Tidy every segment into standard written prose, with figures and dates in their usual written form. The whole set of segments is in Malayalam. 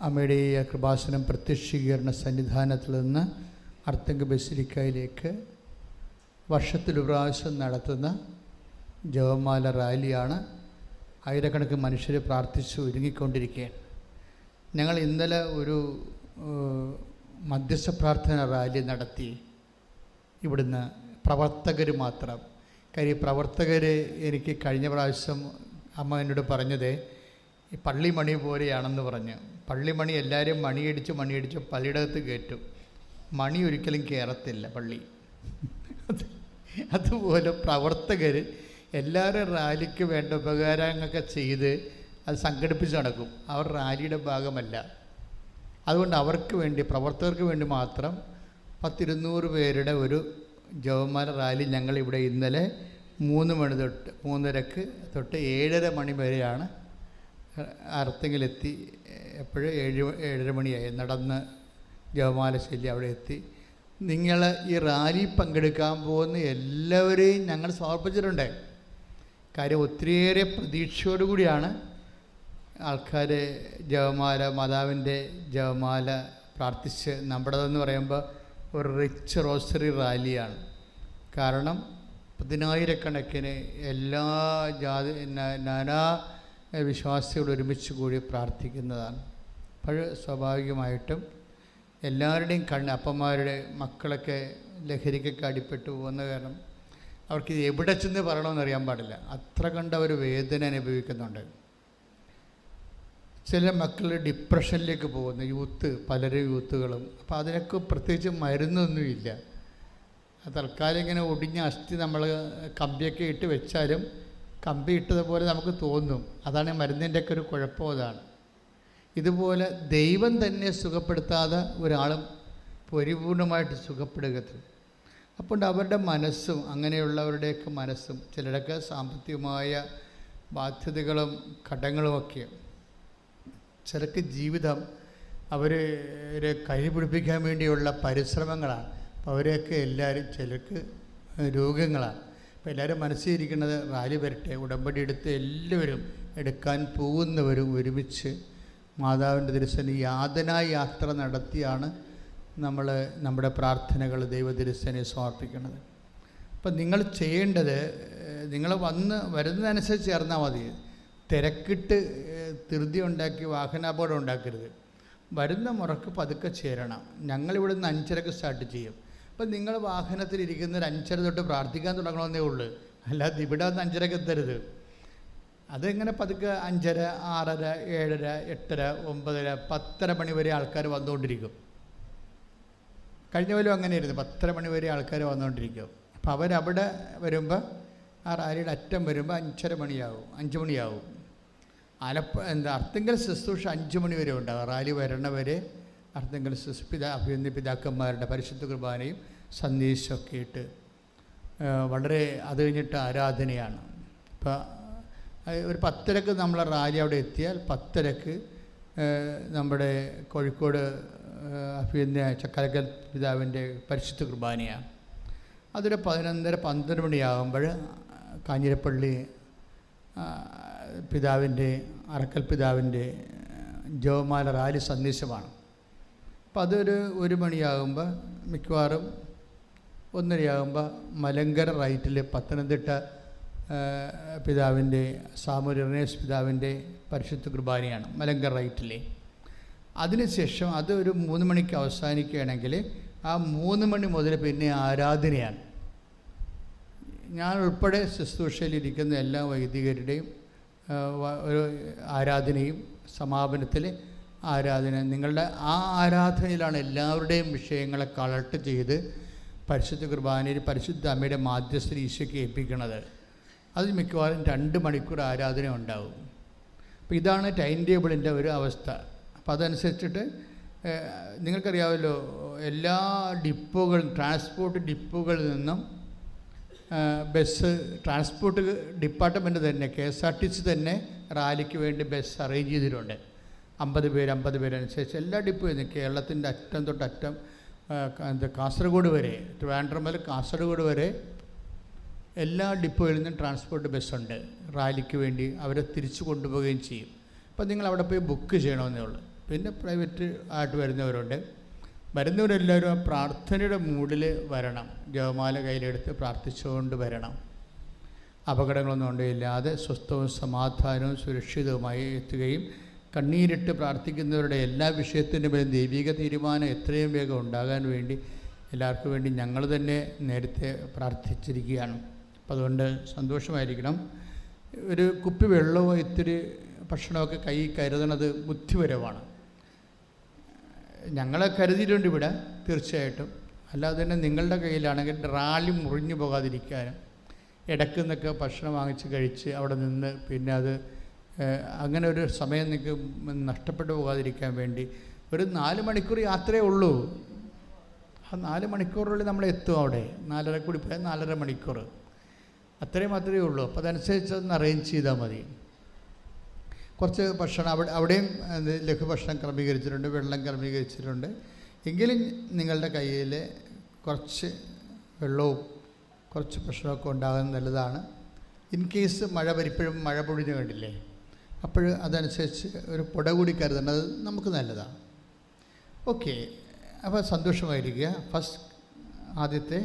അമ്മയുടെ ഈ കൃപാസനം പ്രത്യക്ഷീകരണ സന്നിധാനത്തിൽ നിന്ന് അർത്തങ്ക ബസിലിക്കയിലേക്ക് വർഷത്തിലൊരു പ്രാവശ്യം നടത്തുന്ന ജപമാല റാലിയാണ്. ആയിരക്കണക്കിന് മനുഷ്യരെ പ്രാർത്ഥിച്ച് ഒരുങ്ങിക്കൊണ്ടിരിക്കുകയാണ്. ഞങ്ങൾ ഇന്നലെ ഒരു മധ്യസ്ഥ പ്രാർത്ഥന റാലി നടത്തി. ഇവിടുന്ന് പ്രവർത്തകർ മാത്രം. കാര്യം പ്രവർത്തകർ എനിക്ക് കഴിഞ്ഞ പ്രാവശ്യം അമ്മ എന്നോട് പറഞ്ഞത് ഈ പള്ളിമണി പോലെയാണെന്ന് പറഞ്ഞ്. പള്ളിമണി എല്ലാവരും മണിയടിച്ച് പള്ളിയിടകത്ത് കയറ്റും, മണി ഒരിക്കലും കയറത്തില്ല പള്ളി. അതുപോലെ പ്രവർത്തകർ എല്ലാവരും റാലിക്ക് വേണ്ട ഉപകാരങ്ങളൊക്കെ ചെയ്ത് അത് സംഘടിപ്പിച്ച് നടക്കും. അവർ റാലിയുടെ ഭാഗമല്ല. അതുകൊണ്ട് അവർക്ക് വേണ്ടി, പ്രവർത്തകർക്ക് വേണ്ടി മാത്രം 100-200 പേരുടെ ഒരു ജപമാല റാലി ഞങ്ങളിവിടെ ഇന്നലെ 3 മണി തൊട്ട് 3:30 തൊട്ട് 7:30 മണി വരെയാണ് അർത്തിങ്കിലെത്തി. എപ്പോഴും 7-7:30 മണിയായി നടന്ന് ജപമാല ചൊല്ലി അവിടെ എത്തി. നിങ്ങൾ ഈ റാലി പങ്കെടുക്കാൻ പോകുന്ന എല്ലാവരെയും ഞങ്ങൾ സമർപ്പിച്ചിട്ടുണ്ട്. കാര്യം ഒത്തിരിയേറെ പ്രതീക്ഷയോടുകൂടിയാണ് ആൾക്കാർ ജപമാല, മാതാവിൻ്റെ ജപമാല പ്രാർത്ഥിച്ച്. നമ്മുടേതെന്ന് പറയുമ്പോൾ ഒരു റിച്ച് റോസറി റാലിയാണ്. കാരണം 10,000-കണക്കിന് എല്ലാ ജാതി നാനാ വിശ്വാസികൾ ഒരുമിച്ച് കൂടി പ്രാർത്ഥിക്കുന്നതാണ്. അപ്പോൾ സ്വാഭാവികമായിട്ടും എല്ലാവരുടെയും അപ്പന്മാരുടെ മക്കളൊക്കെ ലഹരിക്കൊക്കെ അടിപ്പെട്ടു പോകുന്ന കാരണം അവർക്ക് എവിടെ ചെന്ന് പറയണമെന്ന് അറിയാൻ പാടില്ല. അത്ര കണ്ടവർ വേദന അനുഭവിക്കുന്നുണ്ട്. ചില മക്കൾ ഡിപ്രഷനിലേക്ക് പോകുന്നു, പലരും യൂത്തുകളും. അപ്പോൾ അതിനൊക്കെ പ്രത്യേകിച്ച് മരുന്നൊന്നുമില്ല. തൽക്കാലം ഇങ്ങനെ ഒടിഞ്ഞ അസ്ഥി നമ്മൾ കമ്പിയൊക്കെ ഇട്ട് വെച്ചാലും കമ്പി ഇട്ടതുപോലെ നമുക്ക് തോന്നും. അതാണ് മരുന്നിൻ്റെയൊക്കെ ഒരു കുഴപ്പം. അതാണ്. ഇതുപോലെ ദൈവം തന്നെ സുഖപ്പെടുത്താതെ ഒരാളും പരിപൂർണമായിട്ട് സുഖപ്പെടുകത്തില്ല. അപ്പോൾ അവരുടെ മനസ്സും, അങ്ങനെയുള്ളവരുടെയൊക്കെ മനസ്സും, ചിലരൊക്കെ സാമ്പത്തികമായ ബാധ്യതകളും കടങ്ങളുമൊക്കെ, ചിലർക്ക് ജീവിതം അവരെ കൈപിടിപ്പിക്കാൻ വേണ്ടിയുള്ള പരിശ്രമങ്ങളാണ്. അപ്പോൾ അവരെയൊക്കെ എല്ലാവരും, ചിലർക്ക് രോഗങ്ങളാണ്. അപ്പോൾ എല്ലാവരും മനസ്സിലിരിക്കുന്നത് റാലി വരട്ടെ, ഉടമ്പടി എടുത്ത് എല്ലാവരും എടുക്കാൻ പോകുന്നവരും ഒരുമിച്ച് മാതാവിൻ്റെ തിരുസന്നിധി യാതനാ യാത്ര നടത്തിയാണ് നമ്മൾ നമ്മുടെ പ്രാർത്ഥനകൾ ദൈവ തിരുസന്നിധിയിൽ സമർപ്പിക്കുന്നത്. അപ്പം നിങ്ങൾ ചെയ്യേണ്ടത്, നിങ്ങൾ വരുന്നതനുസരിച്ച് ചേർന്നാൽ മതി. തിരക്കിട്ട് ധൃതി ഉണ്ടാക്കി വാഹനാപകടം ഉണ്ടാക്കരുത്. വരുന്ന മുറക്ക് പതുക്കെ ചേരണം. ഞങ്ങളിവിടുന്ന് 5:30 സ്റ്റാർട്ട് ചെയ്യും. അപ്പം നിങ്ങൾ വാഹനത്തിലിരിക്കുന്നവർ 5:30 തൊട്ട് പ്രാർത്ഥിക്കാൻ തുടങ്ങണമെന്നേ ഉള്ളൂ. അല്ലാതെ ഇവിടെ വന്ന് 5:30 എത്തരുത്. അതെങ്ങനെ പതുക്കെ 5:30, 6:30, 7:30, 8:30, 9:30, 10:30 മണി വരെ ആൾക്കാർ വന്നുകൊണ്ടിരിക്കും. കഴിഞ്ഞ പോലും അങ്ങനെയായിരുന്നു. 10:30 മണി വരെ ആൾക്കാർ വന്നുകൊണ്ടിരിക്കും. അപ്പം അവരവിടെ വരുമ്പോൾ, ആ റാലിയുടെ അറ്റം വരുമ്പോൾ 5:30 മണിയാവും, 5 മണിയാവും. അർത്തിങ്കൽ ശുശ്രൂഷ 5 മണി വരെ ഉണ്ടാകും. റാലി വരണവരെ അർത്തിങ്കൽ അഭിനന്ദ പിതാക്കന്മാരുടെ പരിശുദ്ധ കുർബാനയും സന്ദേശമൊക്കെ ഇട്ട് വളരെ, അത് കഴിഞ്ഞിട്ട് ആരാധനയാണ്. ഇപ്പം ഒരു 10:30 നമ്മളെ റാലി അവിടെ എത്തിയാൽ 10:30 നമ്മുടെ കോഴിക്കോട് അഭിനന്ദ ചക്കരക്കൽ പിതാവിൻ്റെ പരിശുദ്ധ കുർബാനയാണ്. അതൊരു 11:30, 12 മണിയാകുമ്പോൾ കാഞ്ഞിരപ്പള്ളി പിതാവിൻ്റെ, അറക്കൽ പിതാവിൻ്റെ ജപമാല റാലി സന്ദേശമാണ്. അപ്പം അതൊരു 1 മണിയാകുമ്പോൾ, മിക്കവാറും 1:30 മലങ്കര റൈറ്റിൽ പത്തനംതിട്ട പിതാവിൻ്റെ, സാമൂൽ ഇർനേസ് പിതാവിൻ്റെ പരിശുദ്ധ കുർബാനയാണ് മലങ്കര റൈറ്റിലെ. അതിനുശേഷം അത് ഒരു 3 മണിക്ക് അവസാനിക്കുകയാണെങ്കിൽ ആ 3 മണി മുതൽ പിന്നെ ആരാധനയാണ്. ഞാൻ ഉൾപ്പെടെ ശുശ്രൂഷയിലിരിക്കുന്ന എല്ലാ വൈദികരുടെയും ഒരു ആരാധനയും സമാപനത്തിൽ ആരാധന. നിങ്ങളുടെ ആ ആരാധനയിലാണ് എല്ലാവരുടെയും വിഷയങ്ങളെ കളക്ട് ചെയ്ത് പരിശുദ്ധ കുർബാനയിൽ പരിശുദ്ധ അമ്മയുടെ മാധ്യസ്ഥ ഈശോയ്ക്ക് ഏൽപ്പിക്കുന്നത്. അത് മിക്കവാറും 2 മണിക്കൂർ ആരാധന ഉണ്ടാവും. അപ്പോൾ ഇതാണ് ടൈം ടേബിളിൻ്റെ ഒരു അവസ്ഥ. അപ്പോൾ അതനുസരിച്ചിട്ട് നിങ്ങൾക്കറിയാമല്ലോ, എല്ലാ ഡിപ്പോകളും, ട്രാൻസ്പോർട്ട് ഡിപ്പോകളിൽ നിന്നും ബസ്, ട്രാൻസ്പോർട്ട് ഡിപ്പാർട്ട്മെൻറ്റ് തന്നെ, KSRTC തന്നെ റാലിക്ക് വേണ്ടി ബസ് അറേഞ്ച് ചെയ്തിട്ടുണ്ട്. 50 പേര് അനുസരിച്ച് എല്ലാ ഡിപ്പോയും, കേരളത്തിൻ്റെ അറ്റം തൊട്ട് അറ്റം, കാസർഗോഡ് വരെ, ട്രിവാൻഡ്രം മുതൽ കാസർഗോഡ് വരെ എല്ലാ ഡിപ്പോയിൽ നിന്നും ട്രാൻസ്പോർട്ട് ബസ്സുണ്ട്. റാലിക്ക് വേണ്ടി അവരെ തിരിച്ചു കൊണ്ടുപോവുകയും ചെയ്യും. അപ്പോൾ നിങ്ങൾ അവിടെ പോയി ബുക്ക് ചെയ്യണമെന്നേ ഉള്ളൂ. പിന്നെ പ്രൈവറ്റ് ആയിട്ട് വരുന്നവരുണ്ട്. വരുന്നവരെല്ലാവരും ആ പ്രാർത്ഥനയുടെ മൂഡിൽ വരണം. ജപമാല കയ്യിലെടുത്ത് പ്രാർത്ഥിച്ചുകൊണ്ട് വരണം. അപകടങ്ങളൊന്നും ഉണ്ടായില്ലാതെ സ്വസ്ഥവും സമാധാനവും സുരക്ഷിതവുമായി എത്തുകയും കണ്ണീരിട്ട് പ്രാർത്ഥിക്കുന്നവരുടെ എല്ലാ വിഷയത്തിൻ്റെ മേലും ദൈവിക തീരുമാനം എത്രയും വേഗം ഉണ്ടാകാൻ വേണ്ടി എല്ലാവർക്കും വേണ്ടി ഞങ്ങൾ തന്നെ നേരത്തെ പ്രാർത്ഥിച്ചിരിക്കുകയാണ്. അപ്പം അതുകൊണ്ട് സന്തോഷമായിരിക്കണം. ഒരു കുപ്പി വെള്ളമോ ഇത്തിരി ഭക്ഷണമൊക്കെ കൈ കരുതണത് ബുദ്ധിപരമാണ്. ഞങ്ങളെ കരുതിയിട്ടുണ്ട് ഇവിടെ തീർച്ചയായിട്ടും. അല്ലാതെ തന്നെ നിങ്ങളുടെ കയ്യിലാണെങ്കിൽ റാലി മുറിഞ്ഞു പോകാതിരിക്കാനും ഇടയ്ക്ക് നിന്നൊക്കെ ഭക്ഷണം വാങ്ങിച്ച് കഴിച്ച് അവിടെ നിന്ന് പിന്നെ അത് അങ്ങനെ ഒരു സമയം നിങ്ങൾക്ക് നഷ്ടപ്പെട്ടു പോകാതിരിക്കാൻ വേണ്ടി ഒരു 4 മണിക്കൂർ യാത്രയേ ഉള്ളൂ. ആ 4 മണിക്കൂറിനുള്ളിൽ നമ്മൾ എത്തും അവിടെ. 4:30 കൂടി പോയാൽ 4:30 മണിക്കൂർ അത്രയും മാത്രമേ ഉള്ളൂ. അപ്പോൾ അതനുസരിച്ച് ഒന്ന് അറേഞ്ച് ചെയ്താൽ മതി. കുറച്ച് ഭക്ഷണം അവിടെയും ലഘുഭക്ഷണം ക്രമീകരിച്ചിട്ടുണ്ട്, വെള്ളം ക്രമീകരിച്ചിട്ടുണ്ട്. എങ്കിലും നിങ്ങളുടെ കയ്യിൽ കുറച്ച് വെള്ളവും കുറച്ച് ഭക്ഷണമൊക്കെ ഉണ്ടാകുന്നത് നല്ലതാണ്. ഇൻ കേസ് ഇപ്പോഴും മഴ പൊഴിഞ്ഞ് കണ്ടില്ലേ, അപ്പോൾ അതനുസരിച്ച് ഒരു പുട കൂടി കരുതുന്നത് നമുക്ക് നല്ലതാണ്. ഓക്കെ, അപ്പോൾ സന്തോഷമായിരിക്കുക. ആദ്യത്തെ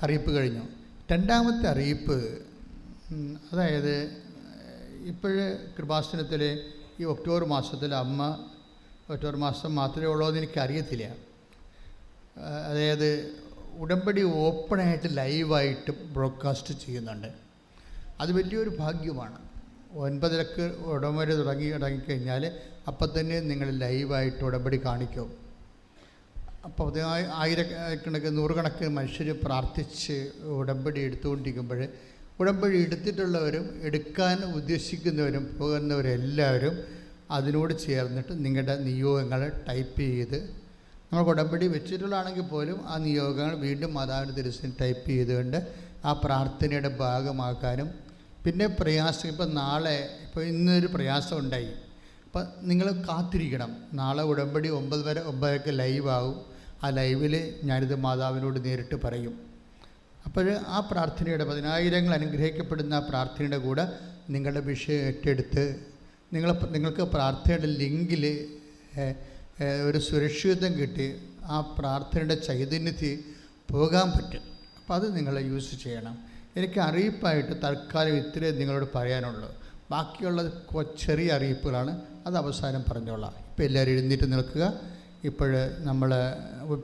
അറിയിപ്പ് കഴിഞ്ഞു. രണ്ടാമത്തെ അറിയിപ്പ്, അതായത് ഇപ്പോഴ് കൃപാസനത്തിൽ ഈ ഒക്ടോബർ മാസത്തിൽ ഒക്ടോബർ മാസം മാത്രമേ ഉള്ളൂ എന്ന് എനിക്കറിയത്തില്ല. അതായത് ഉടമ്പടി ഓപ്പണായിട്ട് ലൈവായിട്ട് ബ്രോഡ്കാസ്റ്റ് ചെയ്യുന്നുണ്ട്. അത് വലിയൊരു ഭാഗ്യമാണ്. 9:00 ഉടമ്പടി തുടങ്ങിക്കഴിഞ്ഞാൽ അപ്പം തന്നെ നിങ്ങൾ ലൈവായിട്ട് ഉടമ്പടി കാണിക്കും. അപ്പോൾ ആയിരക്കണക്കിന് നൂറുകണക്കിന് മനുഷ്യർ പ്രാർത്ഥിച്ച് ഉടമ്പടി എടുത്തുകൊണ്ടിരിക്കുമ്പോൾ ഉടമ്പടി എടുത്തിട്ടുള്ളവരും എടുക്കാൻ ഉദ്ദേശിക്കുന്നവരും പോകുന്നവരെല്ലാവരും അതിനോട് ചേർന്നിട്ട് നിങ്ങളുടെ നിയോഗങ്ങൾ ടൈപ്പ് ചെയ്ത്, നമ്മൾ ഉടമ്പടി വെച്ചിട്ടുള്ളതാണെങ്കിൽ പോലും ആ നിയോഗങ്ങൾ വീണ്ടും മാതാവിൻ്റെ തിരുസന്നിധിയിൽ ടൈപ്പ് ചെയ്തുകൊണ്ട് ആ പ്രാർത്ഥനയുടെ ഭാഗമാക്കാനും, പിന്നെ പ്രയാസം ഇപ്പോൾ ഇന്നൊരു പ്രയാസം ഉണ്ടായി, അപ്പം നിങ്ങൾ കാത്തിരിക്കണം. നാളെ ഉടമ്പടി 9:00 ലൈവാകും. ആ ലൈവിൽ ഞാനിത് മാതാവിനോട് നേരിട്ട് പറയും. അപ്പോൾ ആ പ്രാർത്ഥനയുടെ 10,000 അനുഗ്രഹിക്കപ്പെടുന്ന ആ പ്രാർത്ഥനയുടെ കൂടെ നിങ്ങളുടെ വിഷയം ഏറ്റെടുത്ത് നിങ്ങൾക്ക് പ്രാർത്ഥനയുടെ ലിങ്കിൽ ഒരു സുരക്ഷിതത്വം കിട്ടി ആ പ്രാർത്ഥനയുടെ ചൈതന്യത്തിൽ പോകാൻ പറ്റും. അപ്പോൾ അത് നിങ്ങൾ യൂസ് ചെയ്യണം. എനിക്ക് അറിയിപ്പായിട്ട് തൽക്കാലം ഇത്രയും നിങ്ങളോട് പറയാനുള്ളൂ. ബാക്കിയുള്ളത് ചെറിയ അറിയിപ്പുകളാണ്, അത് അവസാനം പറഞ്ഞോളാം. ഇപ്പോൾ എല്ലാവരും എഴുന്നേറ്റ് നിൽക്കുക. ഇപ്പോൾ നമ്മൾ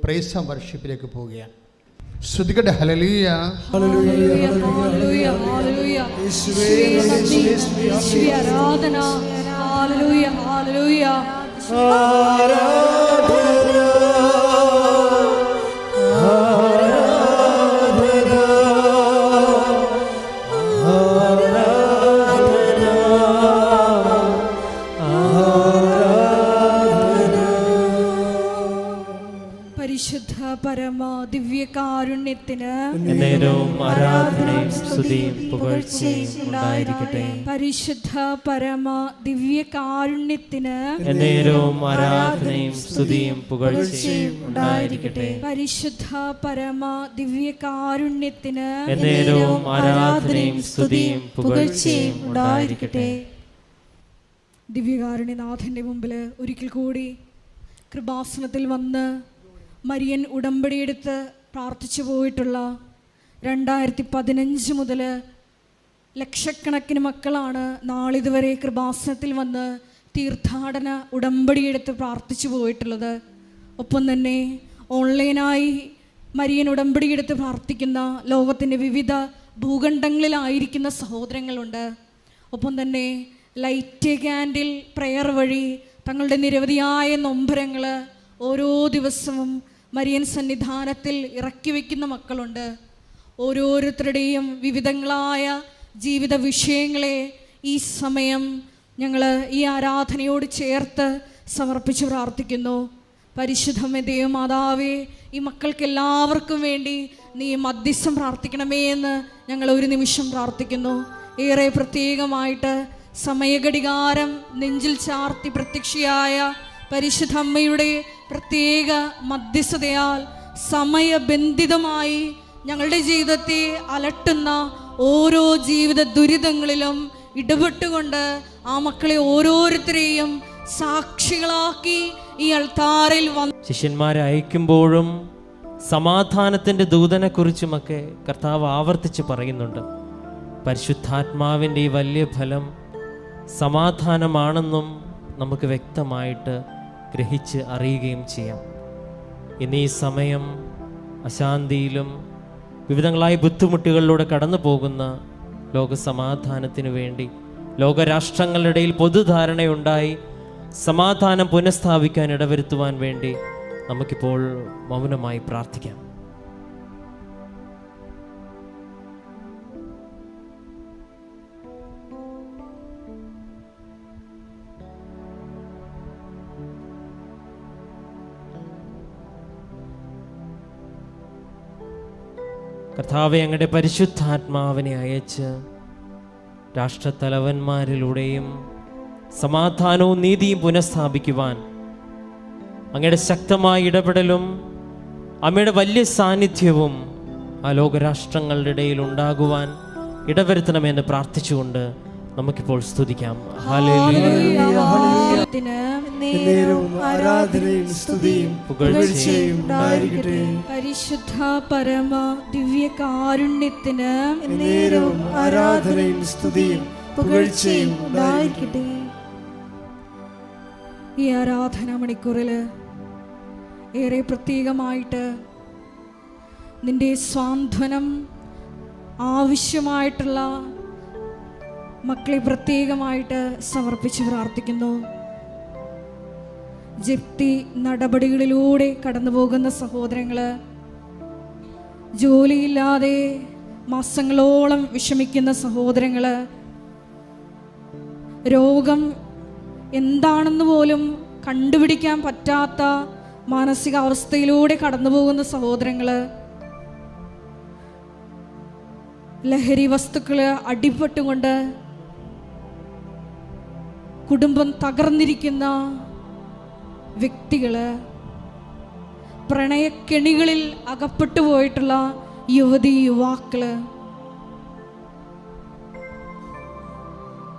പ്രൈസ് ആൻഡ് വർഷിപ്പിലേക്ക് പോവുകയാണ്. ശ്രുതികട്ടെ. Hallelujah, hallelujah, hallelujah, hallelujah. യേശുവേ ആരാധന. Hallelujah, hallelujah. പരിശുദ്ധ പരമ ദിവ്യകാരുണ്യത്തിന് ആരാധനയും സ്തുതിയും പുകഴ്ചയും ഉണ്ടായിരിക്കട്ടെ. പരിശുദ്ധ പരമ ദിവ്യകാരുണ്യത്തിന് ആരാധനയും സ്തുതിയും പുകഴ്ചയും ഉണ്ടായിരിക്കട്ടെ. പരിശുദ്ധ പരമ ദിവ്യകാരുണ്യത്തിന് ആരാധനയും സ്തുതിയും പുകഴ്ചയും ഉണ്ടായിരിക്കട്ടെ. ദിവ്യകാരുണ്യനാഥന്റെ മുമ്പിൽ ഒരിക്കൽ കൂടി കൃപാസനത്തിൽ വന്ന് മരിയൻ ഉടമ്പടിയെടുത്ത് പ്രാർത്ഥിച്ചു പോയിട്ടുള്ള 2015 മുതൽ ലക്ഷക്കണക്കിന് മക്കളാണ് നാളിതുവരെ കൃപാസനത്തിൽ വന്ന് തീർത്ഥാടന ഉടമ്പടിയെടുത്ത് പ്രാർത്ഥിച്ചു പോയിട്ടുള്ളത്. ഒപ്പം തന്നെ ഓൺലൈനായി മരിയൻ ഉടമ്പടിയെടുത്ത് പ്രാർത്ഥിക്കുന്ന ലോകത്തിൻ്റെ വിവിധ ഭൂഖണ്ഡങ്ങളിലായിരിക്കുന്ന സഹോദരങ്ങളുണ്ട്. ഒപ്പം തന്നെ ലൈറ്റ് ക്യാൻഡിൽ പ്രെയർ വഴി തങ്ങളുടെ നിരവധിയായ നൊമ്പരങ്ങൾ ഓരോ ദിവസവും മരിയൻ സന്നിധാനത്തിൽ ഇറക്കി വയ്ക്കുന്ന മക്കളുണ്ട്. ഓരോരുത്തരുടെയും വിവിധങ്ങളായ ജീവിത വിഷയങ്ങളെ ഈ സമയം ഞങ്ങൾ ഈ ആരാധനയോട് ചേർത്ത് സമർപ്പിച്ച് പ്രാർത്ഥിക്കുന്നു. പരിശുദ്ധമേ ദൈവമാതാവേ, ഈ മക്കൾക്ക് എല്ലാവർക്കും വേണ്ടി നീ മധ്യസ്ഥം പ്രാർത്ഥിക്കണമേ എന്ന് ഞങ്ങൾ ഒരു നിമിഷം പ്രാർത്ഥിക്കുന്നു. ഏറെ പ്രത്യേകമായിട്ട് സമയഘടികാരം നെഞ്ചിൽ ചാർത്തി പ്രത്യക്ഷയായ പരിശുദ്ധ അമ്മയുടെ പ്രത്യേക മധ്യസ്ഥതയാൽ സമയബന്ധിതമായി ഞങ്ങളുടെ ജീവിതത്തെ അലട്ടുന്ന ഓരോ ജീവിത ദുരിതങ്ങളിലും ഇടപെട്ടുകൊണ്ട് ആ മക്കളെ ഓരോരുത്തരെയും സാക്ഷികളാക്കി ഈ അൾത്താരയിൽ വന്ന് ശിഷ്യന്മാരെ അയക്കുമ്പോഴും സമാധാനത്തിൻ്റെ ദൂതനെക്കുറിച്ചുമൊക്കെ കർത്താവ് ആവർത്തിച്ച് പറയുന്നുണ്ട്. പരിശുദ്ധാത്മാവിൻ്റെ ഈ വലിയ ഫലം സമാധാനമാണെന്നും നമുക്ക് വ്യക്തമായിട്ട് ഗ്രഹിച്ച് അറിയുകയും ചെയ്യാം. ഇന്ന് ഈ സമയം അശാന്തിയിലും വിവിധങ്ങളായ ബുദ്ധിമുട്ടുകളിലൂടെ കടന്നു പോകുന്ന ലോകസമാധാനത്തിനു വേണ്ടി ലോകരാഷ്ട്രങ്ങളുടെ ഇടയിൽ പൊതുധാരണയുണ്ടായി സമാധാനം പുനഃസ്ഥാപിക്കാൻ ഇടവരുത്തുവാൻ വേണ്ടി നമുക്കിപ്പോൾ മൗനമായി പ്രാർത്ഥിക്കാം. കർത്താവെ, അങ്ങയുടെ പരിശുദ്ധാത്മാവിനെ അയച്ച് രാഷ്ട്രത്തലവന്മാരിലൂടെയും സമാധാനവും നീതിയും പുനഃസ്ഥാപിക്കുവാൻ അങ്ങയുടെ ശക്തമായ ഇടപെടലും അങ്ങയുടെ വലിയ സാന്നിധ്യവും ആ ലോകരാഷ്ട്രങ്ങളുടെ ഇടയിൽ ഉണ്ടാകുവാൻ ഇടവരുത്തണമെന്ന് പ്രാർത്ഥിച്ചുകൊണ്ട് നമുക്കിപ്പോൾ സ്തുതിക്കാം. പരിശുദ്ധ പരമ ദിവ്യകാരുണ്യത്തിന് ആരാധനയും സ്തുതിയും പുകഴ്ചയും ഉണ്ടായിരിക്കട്ടെ. ഈ ആരാധന മണിക്കൂറില് ഏറെ പ്രത്യേകമായിട്ട് നിന്റെ സ്വാന്തനം ആവശ്യമായിട്ടുള്ള മക്കളെ പ്രത്യേകമായിട്ട് സമർപ്പിച്ച് പ്രാർത്ഥിക്കുന്നു. ജപ്തി നടപടികളിലൂടെ കടന്നു പോകുന്ന സഹോദരങ്ങള്, ജോലിയില്ലാതെ മാസങ്ങളോളം വിഷമിക്കുന്ന സഹോദരങ്ങള്, രോഗം എന്താണെന്ന് പോലും കണ്ടുപിടിക്കാൻ പറ്റാത്ത മാനസികാവസ്ഥയിലൂടെ കടന്നു പോകുന്ന സഹോദരങ്ങള്, ലഹരി വസ്തുക്കള് അടിപ്പെട്ടുകൊണ്ട് കുടുംബം തകർന്നിരിക്കുന്ന വ്യക്തികള്, പ്രണയക്കെണികളിൽ അകപ്പെട്ടു പോയിട്ടുള്ള യുവതി യുവാക്കള്,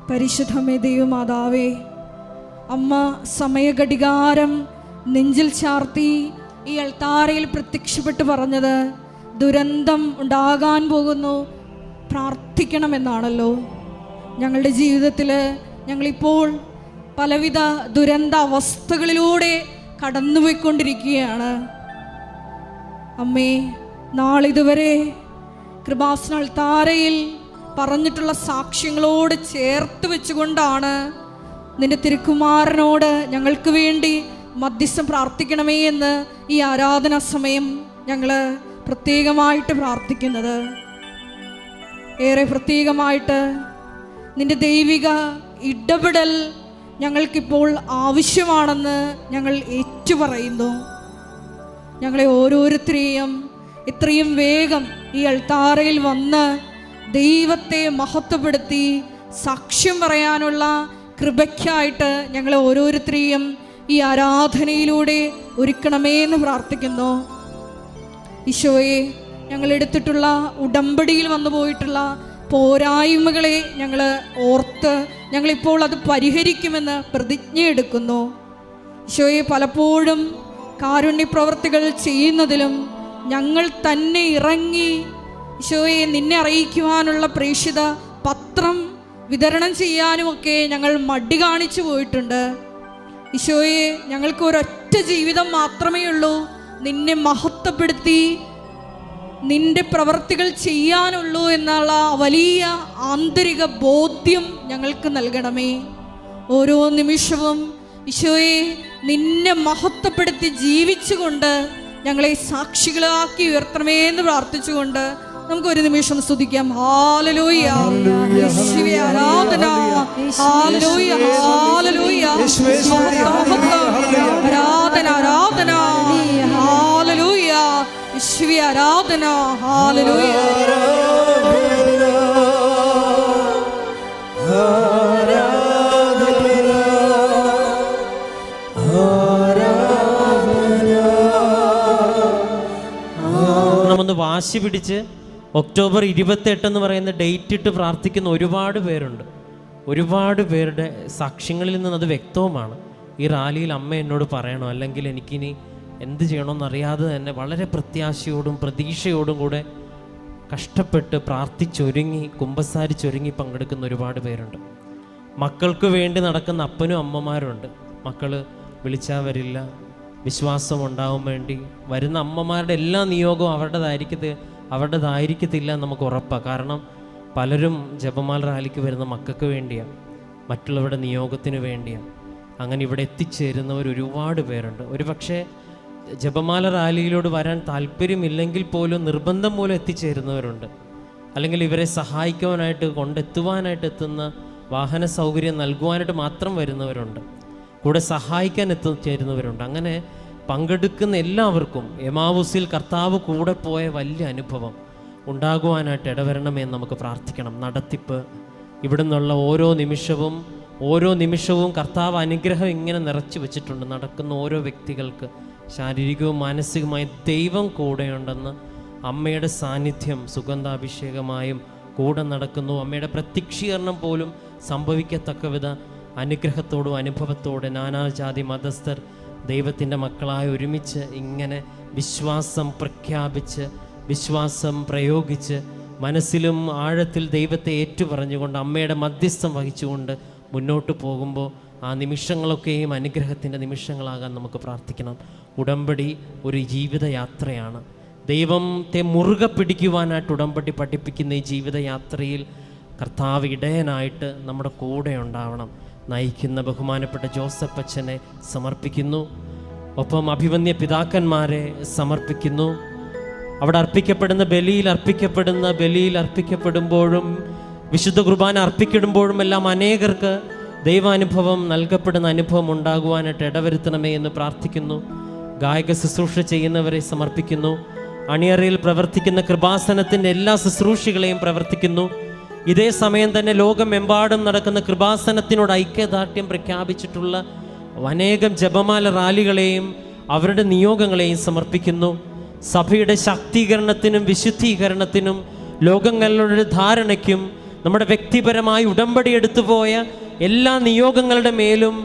പരിശുദ്ധമേ ദൈവമാതാവേ, അമ്മ സമയഘടികാരം നെഞ്ചിൽ ചാർത്തി ഈ അൾത്താരയിൽ പ്രത്യക്ഷപ്പെട്ട് പറഞ്ഞത് ദുരന്തം ഉണ്ടാകാൻ പോകുന്നു, പ്രാർത്ഥിക്കണമെന്നാണല്ലോ. ഞങ്ങളുടെ ജീവിതത്തിൽ ഞങ്ങളിപ്പോൾ പലവിധ ദുരന്ത അവസ്ഥകളിലൂടെ കടന്നുപോയിക്കൊണ്ടിരിക്കുകയാണ്. അമ്മേ, നാളിതുവരെ കൃപാസന അൾത്താരയിൽ പറഞ്ഞിട്ടുള്ള സാക്ഷ്യങ്ങളോട് ചേർത്ത് വെച്ചുകൊണ്ടാണ് നിന്റെ തിരുക്കുമാരനോട് ഞങ്ങൾക്ക് വേണ്ടി മധ്യസ്ഥം പ്രാർത്ഥിക്കണമേ എന്ന് ഈ ആരാധനാ സമയം ഞങ്ങൾ പ്രത്യേകമായിട്ട് പ്രാർത്ഥിക്കുന്നത്. ഏറെ പ്രത്യേകമായിട്ട് നിന്റെ ദൈവിക ഇടപെടൽ ഞങ്ങൾക്കിപ്പോൾ ആവശ്യമാണെന്ന് ഞങ്ങൾ ഏറ്റുപറയുന്നു. ഞങ്ങളെ ഓരോരുത്തരെയും ഇത്രയും വേഗം ഈ അൾത്താരയിൽ വന്ന് ദൈവത്തെ മഹത്വപ്പെടുത്തി സാക്ഷ്യം പറയാനുള്ള കൃപയ്ക്കായിട്ട് ഞങ്ങളെ ഓരോരുത്തരെയും ഈ ആരാധനയിലൂടെ ഒരുക്കണമേ എന്ന് പ്രാർത്ഥിക്കുന്നു. ഈശോയെ, ഞങ്ങൾ എടുത്തിട്ടുള്ള ഉടമ്പടിയിൽ വന്നു പോയിട്ടുള്ള പോരായ്മകളെ ഞങ്ങൾ ഓർത്ത് ഞങ്ങളിപ്പോൾ അത് പരിഹരിക്കുമെന്ന് പ്രതിജ്ഞ എടുക്കുന്നു. ഈശോയെ, പലപ്പോഴും കാരുണ്യ പ്രവർത്തികൾ ചെയ്യുന്നതിലും ഞങ്ങൾ തന്നെ ഇറങ്ങി ഈശോയെ നിന്നെ അറിയിക്കുവാനുള്ള പ്രേക്ഷിത പത്രം വിതരണം ചെയ്യാനുമൊക്കെ ഞങ്ങൾ മടി കാണിച്ചു പോയിട്ടുണ്ട്. ഈശോയെ, ഞങ്ങൾക്ക് ഒരൊറ്റ ജീവിതം മാത്രമേ ഉള്ളൂ, നിന്നെ മഹത്വപ്പെടുത്തി നിന്റെ പ്രവർത്തികൾ ചെയ്യാനുള്ളൂ എന്നുള്ള വലിയ ആന്തരിക ബോധ്യം ഞങ്ങൾക്ക് നൽകണമേ. ഓരോ നിമിഷവും ഈശോയെ നിന്നെ മഹത്വപ്പെടുത്തി ജീവിച്ചുകൊണ്ട് ഞങ്ങളെ സാക്ഷികളാക്കി ഉയർത്തണമേ എന്ന് പ്രാർത്ഥിച്ചുകൊണ്ട് നമുക്കൊരു നിമിഷം സ്തുതിക്കാം. ഹല്ലേലൂയ, യേശുവേ ആരാധന, ഹല്ലേലൂയ, ഹല്ലേലൂയ, ആരാധന, ആരാധന, ഹല്ലേലൂയ, യേശുവേ ആരാധന, ഹല്ലേലൂയ. നമ്മൊന്ന് വാശി പിടിച്ച് ഒക്ടോബർ 28 എന്ന് പറയുന്ന ഡേറ്റ് ഇട്ട് പ്രാർത്ഥിക്കുന്ന ഒരുപാട് പേരുണ്ട്. ഒരുപാട് പേരുടെ സാക്ഷ്യങ്ങളിൽ നിന്ന് അത് വ്യക്തവുമാണ്. ഈ റാലിയിൽ അമ്മ എന്നോട് പറയണോ, അല്ലെങ്കിൽ എനിക്കിനി എന്ത് ചെയ്യണമെന്നറിയാതെ തന്നെ വളരെ പ്രത്യാശയോടും പ്രതീക്ഷയോടും കൂടെ കഷ്ടപ്പെട്ട് പ്രാർത്ഥിച്ചൊരുങ്ങി കുമ്പസാരിച്ചൊരുങ്ങി പങ്കെടുക്കുന്ന ഒരുപാട് പേരുണ്ട്. മക്കൾക്ക് വേണ്ടി നടക്കുന്ന അപ്പനും അമ്മമാരുണ്ട്. മക്കൾ വിളിച്ചാൽ വരില്ല, വിശ്വാസം ഉണ്ടാവാൻ വേണ്ടി വരുന്ന അമ്മമാരുടെ എല്ലാ നിയോഗവും അവരുടേതായിരിക്കത്തില്ല നമുക്ക് ഉറപ്പാണ്. കാരണം പലരും ജപമാല റാലിക്ക് വരുന്ന മക്കൾക്ക് വേണ്ടിയാണ്, മറ്റുള്ളവരുടെ നിയോഗത്തിന് വേണ്ടിയാണ്. അങ്ങനെ ഇവിടെ എത്തിച്ചേരുന്നവർ ഒരുപാട് പേരുണ്ട്. ഒരു പക്ഷേ ജപമാല റാലിയിലോട് വരാൻ താല്പര്യമില്ലെങ്കിൽ പോലും നിർബന്ധം മൂലം എത്തിച്ചേരുന്നവരുണ്ട്. അല്ലെങ്കിൽ ഇവരെ സഹായിക്കുവാനായിട്ട് കൊണ്ടെത്തുവാനായിട്ട് എത്തുന്ന വാഹന സൗകര്യം നൽകുവാനായിട്ട് മാത്രം വരുന്നവരുണ്ട്. കൂടെ സഹായിക്കാൻ എത്തിച്ചേരുന്നവരുണ്ട്. അങ്ങനെ പങ്കെടുക്കുന്ന എല്ലാവർക്കും എമാവുസിൽ കർത്താവ് കൂടെ പോയ വലിയ അനുഭവം ഉണ്ടാകുവാനായിട്ട് ഇടവരണമെന്ന് നമുക്ക് പ്രാർത്ഥിക്കണം. നടത്തിപ്പ് ഇവിടെ നിന്നുള്ള ഓരോ നിമിഷവും കർത്താവ് അനുഗ്രഹം ഇങ്ങനെ നിറച്ചു വെച്ചിട്ടുണ്ട്. നടക്കുന്ന ഓരോ വ്യക്തികൾക്ക് ശാരീരികവും മാനസികമായും ദൈവം കൂടെയുണ്ടെന്ന് അമ്മയുടെ സാന്നിധ്യം സുഗന്ധാഭിഷേകമായും കൂടെ നടക്കുന്നു. അമ്മയുടെ പ്രത്യക്ഷീകരണം പോലും സംഭവിക്കത്തക്ക വിധ അനുഗ്രഹത്തോടും അനുഭവത്തോടെ നാനാജാതി മതസ്ഥർ ദൈവത്തിൻ്റെ മക്കളായി ഒരുമിച്ച് ഇങ്ങനെ വിശ്വാസം പ്രഖ്യാപിച്ച് വിശ്വാസം പ്രയോഗിച്ച് മനസ്സിലും ആഴത്തിൽ ദൈവത്തെ ഏറ്റുപറഞ്ഞുകൊണ്ട് അമ്മയുടെ മധ്യസ്ഥം വഹിച്ചുകൊണ്ട് മുന്നോട്ട് പോകുമ്പോൾ ആ നിമിഷങ്ങളൊക്കെയും അനുഗ്രഹത്തിൻ്റെ നിമിഷങ്ങളാകാൻ നമുക്ക് പ്രാർത്ഥിക്കണം. ഉടമ്പടി ഒരു ജീവിതയാത്രയാണ്. ദൈവത്തെ മുറുകെ പിടിക്കുവാനായിട്ട് ഉടമ്പടി പഠിപ്പിക്കുന്ന ഈ ജീവിതയാത്രയിൽ കർത്താവ് ഇടയനായിട്ട് നമ്മുടെ കൂടെ ഉണ്ടാവണം. നയിക്കുന്ന ബഹുമാനപ്പെട്ട ജോസഫ് അച്ഛനെ സമർപ്പിക്കുന്നു. ഒപ്പം അഭിവന്യ പിതാക്കന്മാരെ സമർപ്പിക്കുന്നു. അവിടെ അർപ്പിക്കപ്പെടുന്ന ബലിയിൽ അർപ്പിക്കപ്പെടുമ്പോഴും വിശുദ്ധ കുർബാന അർപ്പിക്കപ്പെടുമ്പോഴും എല്ലാം അനേകർക്ക് ദൈവാനുഭവം നൽകപ്പെടുന്ന അനുഭവം ഉണ്ടാകുവാനായിട്ട് ഇടവരുത്തണമേ എന്ന് പ്രാർത്ഥിക്കുന്നു. ഗായക ശുശ്രൂഷ ചെയ്യുന്നവരെ സമർപ്പിക്കുന്നു. അണിയറയിൽ പ്രവർത്തിക്കുന്ന കൃപാസനത്തിൻ്റെ എല്ലാ ശുശ്രൂഷകളെയും പ്രവർത്തിക്കുന്നു. ഇതേ സമയം തന്നെ ലോകമെമ്പാടും നടക്കുന്ന കൃപാസനത്തിനോട് ഐക്യദാർഢ്യം പ്രഖ്യാപിച്ചിട്ടുള്ള അനേകം ജപമാല റാലികളെയും അവരുടെ നിയോഗങ്ങളെയും സമർപ്പിക്കുന്നു. സഭയുടെ ശാക്തീകരണത്തിനും വിശുദ്ധീകരണത്തിനും ലോകങ്ങളുടെ ധാരണയ്ക്കും നമ്മുടെ വ്യക്തിപരമായി ഉടമ്പടി എടുത്തുപോയ എല്ലാ നിയോഗങ്ങളുടെ മേലും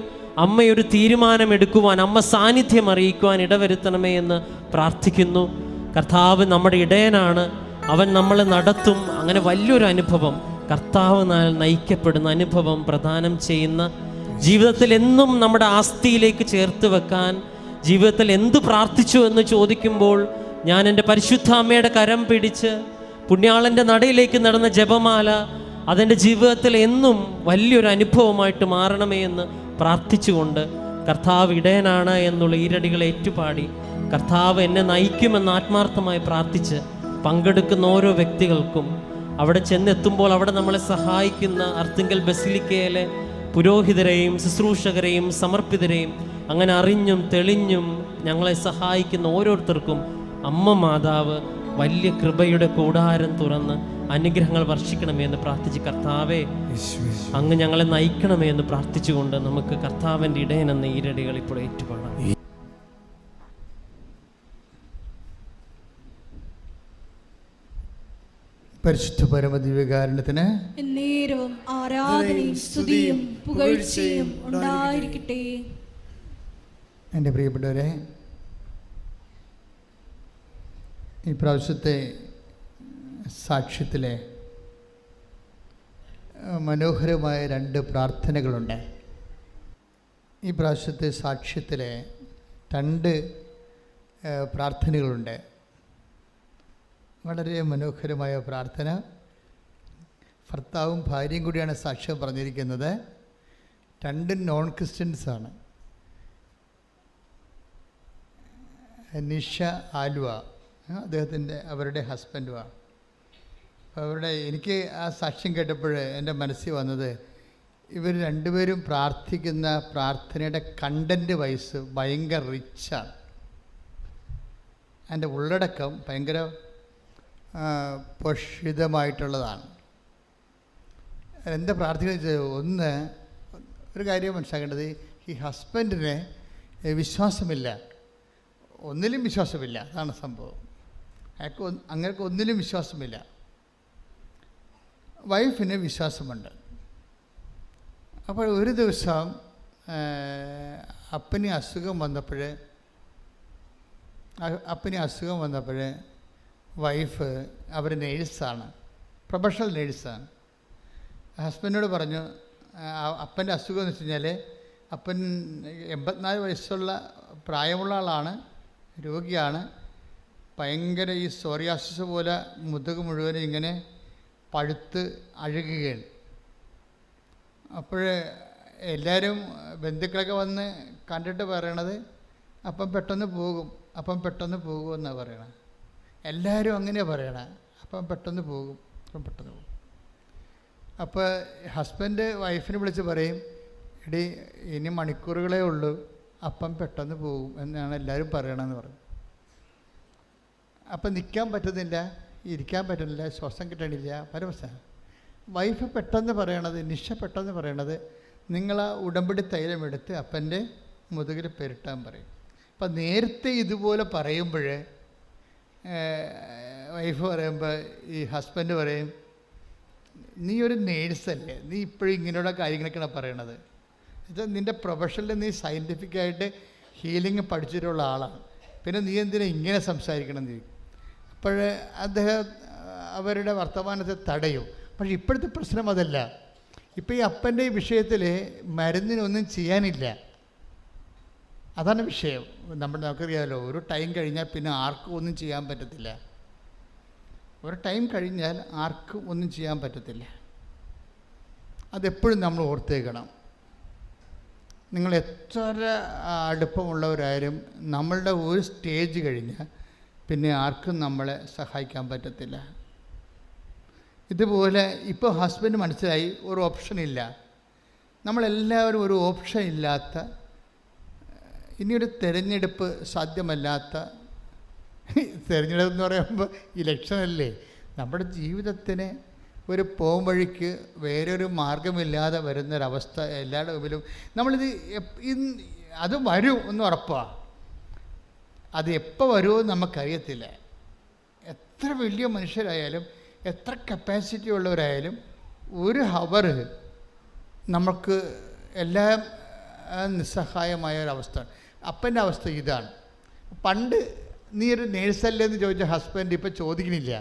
അമ്മയൊരു തീരുമാനമെടുക്കുവാൻ, അമ്മ സാന്നിധ്യം അറിയിക്കുവാൻ ഇടവരുത്തണമേ എന്ന് പ്രാർത്ഥിക്കുന്നു. കർത്താവ് നമ്മുടെ ഇടയനാണ്, അവൻ നമ്മളെ നടത്തും. അങ്ങനെ വലിയൊരു അനുഭവം, കർത്താവ് നയിക്കപ്പെടുന്ന അനുഭവം പ്രദാനം ചെയ്യുന്ന, ജീവിതത്തിൽ എന്നും നമ്മുടെ ആസ്തിയിലേക്ക് ചേർത്ത് വെക്കാൻ, ജീവിതത്തിൽ എന്ത് പ്രാർത്ഥിച്ചു എന്ന് ചോദിക്കുമ്പോൾ ഞാൻ എൻ്റെ പരിശുദ്ധ അമ്മയുടെ കരം പിടിച്ച് പുണ്യാളൻ്റെ നടയിലേക്ക് നടന്ന ജപമാല അതെൻ്റെ ജീവിതത്തിൽ എന്നും വലിയൊരു അനുഭവമായിട്ട് മാറണമേ എന്ന് പ്രാർത്ഥിച്ചുകൊണ്ട് കർത്താവ് ഇടയനാണ് എന്നുള്ള ഈരടികളെ ഏറ്റുപാടി കർത്താവ് എന്നെ നയിക്കുമെന്ന് ആത്മാർത്ഥമായി പ്രാർത്ഥിച്ച് പങ്കെടുക്കുന്ന ഓരോ വ്യക്തികൾക്കും അവിടെ ചെന്നെത്തുമ്പോൾ അവിടെ നമ്മളെ സഹായിക്കുന്ന അർത്തിങ്കൽ ബസിലിക്കയിലെ പുരോഹിതരെയും ശുശ്രൂഷകരെയും സമർപ്പിതരെയും അങ്ങനെ അറിഞ്ഞും തെളിഞ്ഞും ഞങ്ങളെ സഹായിക്കുന്ന ഓരോരുത്തർക്കും അമ്മ മാതാവ് വലിയ കൃപയുടെ കൂടാരം തുറന്ന് അനുഗ്രഹങ്ങൾ വർഷിക്കണമേ എന്ന് പ്രാർത്ഥിച്ച് കർത്താവേ അങ്ങ് ഞങ്ങളെ നയിക്കണമേ എന്ന് പ്രാർത്ഥിച്ചുകൊണ്ട് നമുക്ക് കർത്താവിൻ്റെ ഇടയനെന്ന ഈരടികൾ ഇപ്പോൾ ഏറ്റുപാടാം. പരിശുദ്ധ പരമദിവ്യകാരുണ്യത്തിന് എന്നേരവും ആരാധനയും സ്തുതിയും പുകഴ്ചയും ഉണ്ടായിരിക്കട്ടെ. എൻ്റെ പ്രിയപ്പെട്ടവരെ, ഈ പ്രാവശ്യത്തെ സാക്ഷ്യത്തിലെ മനോഹരമായ 2 പ്രാർത്ഥനകളുണ്ട്. ഈ പ്രാവശ്യത്തെ സാക്ഷ്യത്തിലെ 2 പ്രാർത്ഥനകളുണ്ട്. വളരെ മനോഹരമായ പ്രാർത്ഥന. ഭർത്താവും ഭാര്യയും കൂടിയാണ് സാക്ഷ്യം പറഞ്ഞിരിക്കുന്നത്. 2 നോൺ ക്രിസ്ത്യൻസാണ്. നിഷ ആലുവ അവരുടെ ഹസ്ബൻഡുമാണ്. അപ്പോൾ എനിക്ക് ആ സാക്ഷ്യം കേട്ടപ്പോൾ എൻ്റെ മനസ്സിൽ വന്നത്, ഇവർ രണ്ടുപേരും പ്രാർത്ഥിക്കുന്ന പ്രാർത്ഥനയുടെ കണ്ടൻറ്റ് വൈസ് ഭയങ്കര റിച്ചാണ്. അതിൻ്റെ ഉള്ളടക്കം ഭയങ്കര പോഷിതമായിട്ടുള്ളതാണ്. എന്താ പ്രാർത്ഥിക്കുന്നത്? ഒന്ന്, ഒരു കാര്യം മനസ്സിലാക്കേണ്ടത്, ഈ ഹസ്ബൻഡിന് വിശ്വാസമില്ല, ഒന്നിലും വിശ്വാസമില്ല. അതാണ് സംഭവം. അങ്ങനെയൊക്കെ ഒന്നിലും വിശ്വാസമില്ല. വൈഫിന് വിശ്വാസമുണ്ട്. അപ്പോൾ ഒരു ദിവസം അപ്പന് അസുഖം വന്നപ്പോൾ വൈഫ് അവർ നേഴ്സാണ്, പ്രൊഫഷണൽ നേഴ്സാണ്. ഹസ്ബൻഡിനോട് പറഞ്ഞു, അപ്പൻ്റെ അസുഖം എന്ന് വെച്ച് കഴിഞ്ഞാൽ അപ്പൻ 84 വയസ്സുള്ള പ്രായമുള്ള ആളാണ്, രോഗിയാണ്. ഭയങ്കര ഈ സോറിയാസിസ് പോലെ മുതുക് മുഴുവനും ഇങ്ങനെ പഴുത്ത് അഴുകുകയാണ്. അപ്പോൾ എല്ലാവരും ബന്ധുക്കളൊക്കെ വന്ന് കണ്ടിട്ട് പറയണത് അപ്പം പെട്ടെന്ന് പോകും എന്നാണ് പറയണത്. എല്ലാവരും അങ്ങനെ പറയണേ, അപ്പം പെട്ടെന്ന് പോകും. അപ്പോൾ ഹസ്ബൻഡ് വൈഫിനെ വിളിച്ച് പറയും, എടി ഇനി മണിക്കൂറുകളേ ഉള്ളൂ, അപ്പം പെട്ടെന്ന് പോകും എന്നാണ് എല്ലാവരും പറയണമെന്ന് പറഞ്ഞു. അപ്പം നിൽക്കാൻ പറ്റുന്നില്ല, ഇരിക്കാൻ പറ്റുന്നില്ല, ശ്വാസം കിട്ടണില്ല, പരമസാണ്. വൈഫ് പെട്ടെന്ന് പറയണത് നിങ്ങൾ ആ ഉടമ്പടി തൈലം എടുത്ത് അപ്പൻ്റെ മുതുകിൽ പെരട്ടാൻ പറയും. അപ്പം നേരത്തെ ഇതുപോലെ പറയുമ്പോൾ വൈഫ് പറയുമ്പോൾ ഈ ഹസ്ബൻഡ് പറയും, നീ ഒരു നേഴ്സല്ലേ, നീ ഇപ്പോഴും ഇങ്ങനെയുള്ള കാര്യങ്ങളൊക്കെയാണ് പറയണത്. ഇത് നിൻ്റെ പ്രൊഫഷനിൽ നീ സയൻറ്റിഫിക്കായിട്ട് ഹീലിംഗ് പഠിച്ചിട്ടുള്ള ആളാണ്, പിന്നെ നീ എന്തിനാ ഇങ്ങനെ സംസാരിക്കണം എന്ന് ചോദിക്കും. അപ്പോൾ അദ്ദേഹം അവരുടെ വർത്തമാനത്തെ തടയും. പക്ഷേ ഇപ്പോഴത്തെ പ്രശ്നം അതല്ല. ഇപ്പോൾ ഈ അപ്പൻ്റെ വിഷയത്തിൽ മരുന്നിനൊന്നും ചെയ്യാനില്ല, അതാണ് വിഷയം. നമുക്കറിയാമല്ലോ, ഒരു ടൈം കഴിഞ്ഞാൽ പിന്നെ ആർക്കും ഒന്നും ചെയ്യാൻ പറ്റത്തില്ല. അതെപ്പോഴും നമ്മൾ ഓർത്തേക്കണം. നിങ്ങൾ എത്ര അടുപ്പമുള്ളവരായാലും നമ്മളുടെ ഒരു സ്റ്റേജ് കഴിഞ്ഞാൽ പിന്നെ ആർക്കും നമ്മളെ സഹായിക്കാൻ പറ്റത്തില്ല. ഇതുപോലെ ഇപ്പോൾ ഹസ്ബൻഡ് മനസ്സിലായി ഒരു ഓപ്ഷനില്ല. നമ്മളെല്ലാവരും ഒരു ഓപ്ഷൻ ഇല്ലാത്ത, ഇനിയൊരു തിരഞ്ഞെടുപ്പ് സാധ്യമല്ലാത്ത, തിരഞ്ഞെടുപ്പ് എന്ന് പറയുമ്പോൾ ഇലക്ഷനല്ലേ, നമ്മുടെ ജീവിതത്തിന് ഒരു പോകും വഴിക്ക് വേറൊരു മാർഗമില്ലാതെ വരുന്നൊരവസ്ഥ എല്ലാവരുടെ മുമ്പിലും. നമ്മളിത് അത് വരും എന്ന് ഉറപ്പാണ്. അത് എപ്പോൾ വരുമോ നമുക്കറിയത്തില്ല. എത്ര വലിയ മനുഷ്യരായാലും എത്ര കപ്പാസിറ്റി ഉള്ളവരായാലും ഒരു ഹവർ നമുക്ക് എല്ലാം നിസ്സഹായമായ ഒരവസ്ഥ. അപ്പൻ്റെ അവസ്ഥ ഇതാണ്. പണ്ട് നീ ഒരു നേഴ്സല്ലേ എന്ന് ചോദിച്ച ഹസ്ബൻഡ് ഇപ്പോൾ ചോദിക്കണില്ല.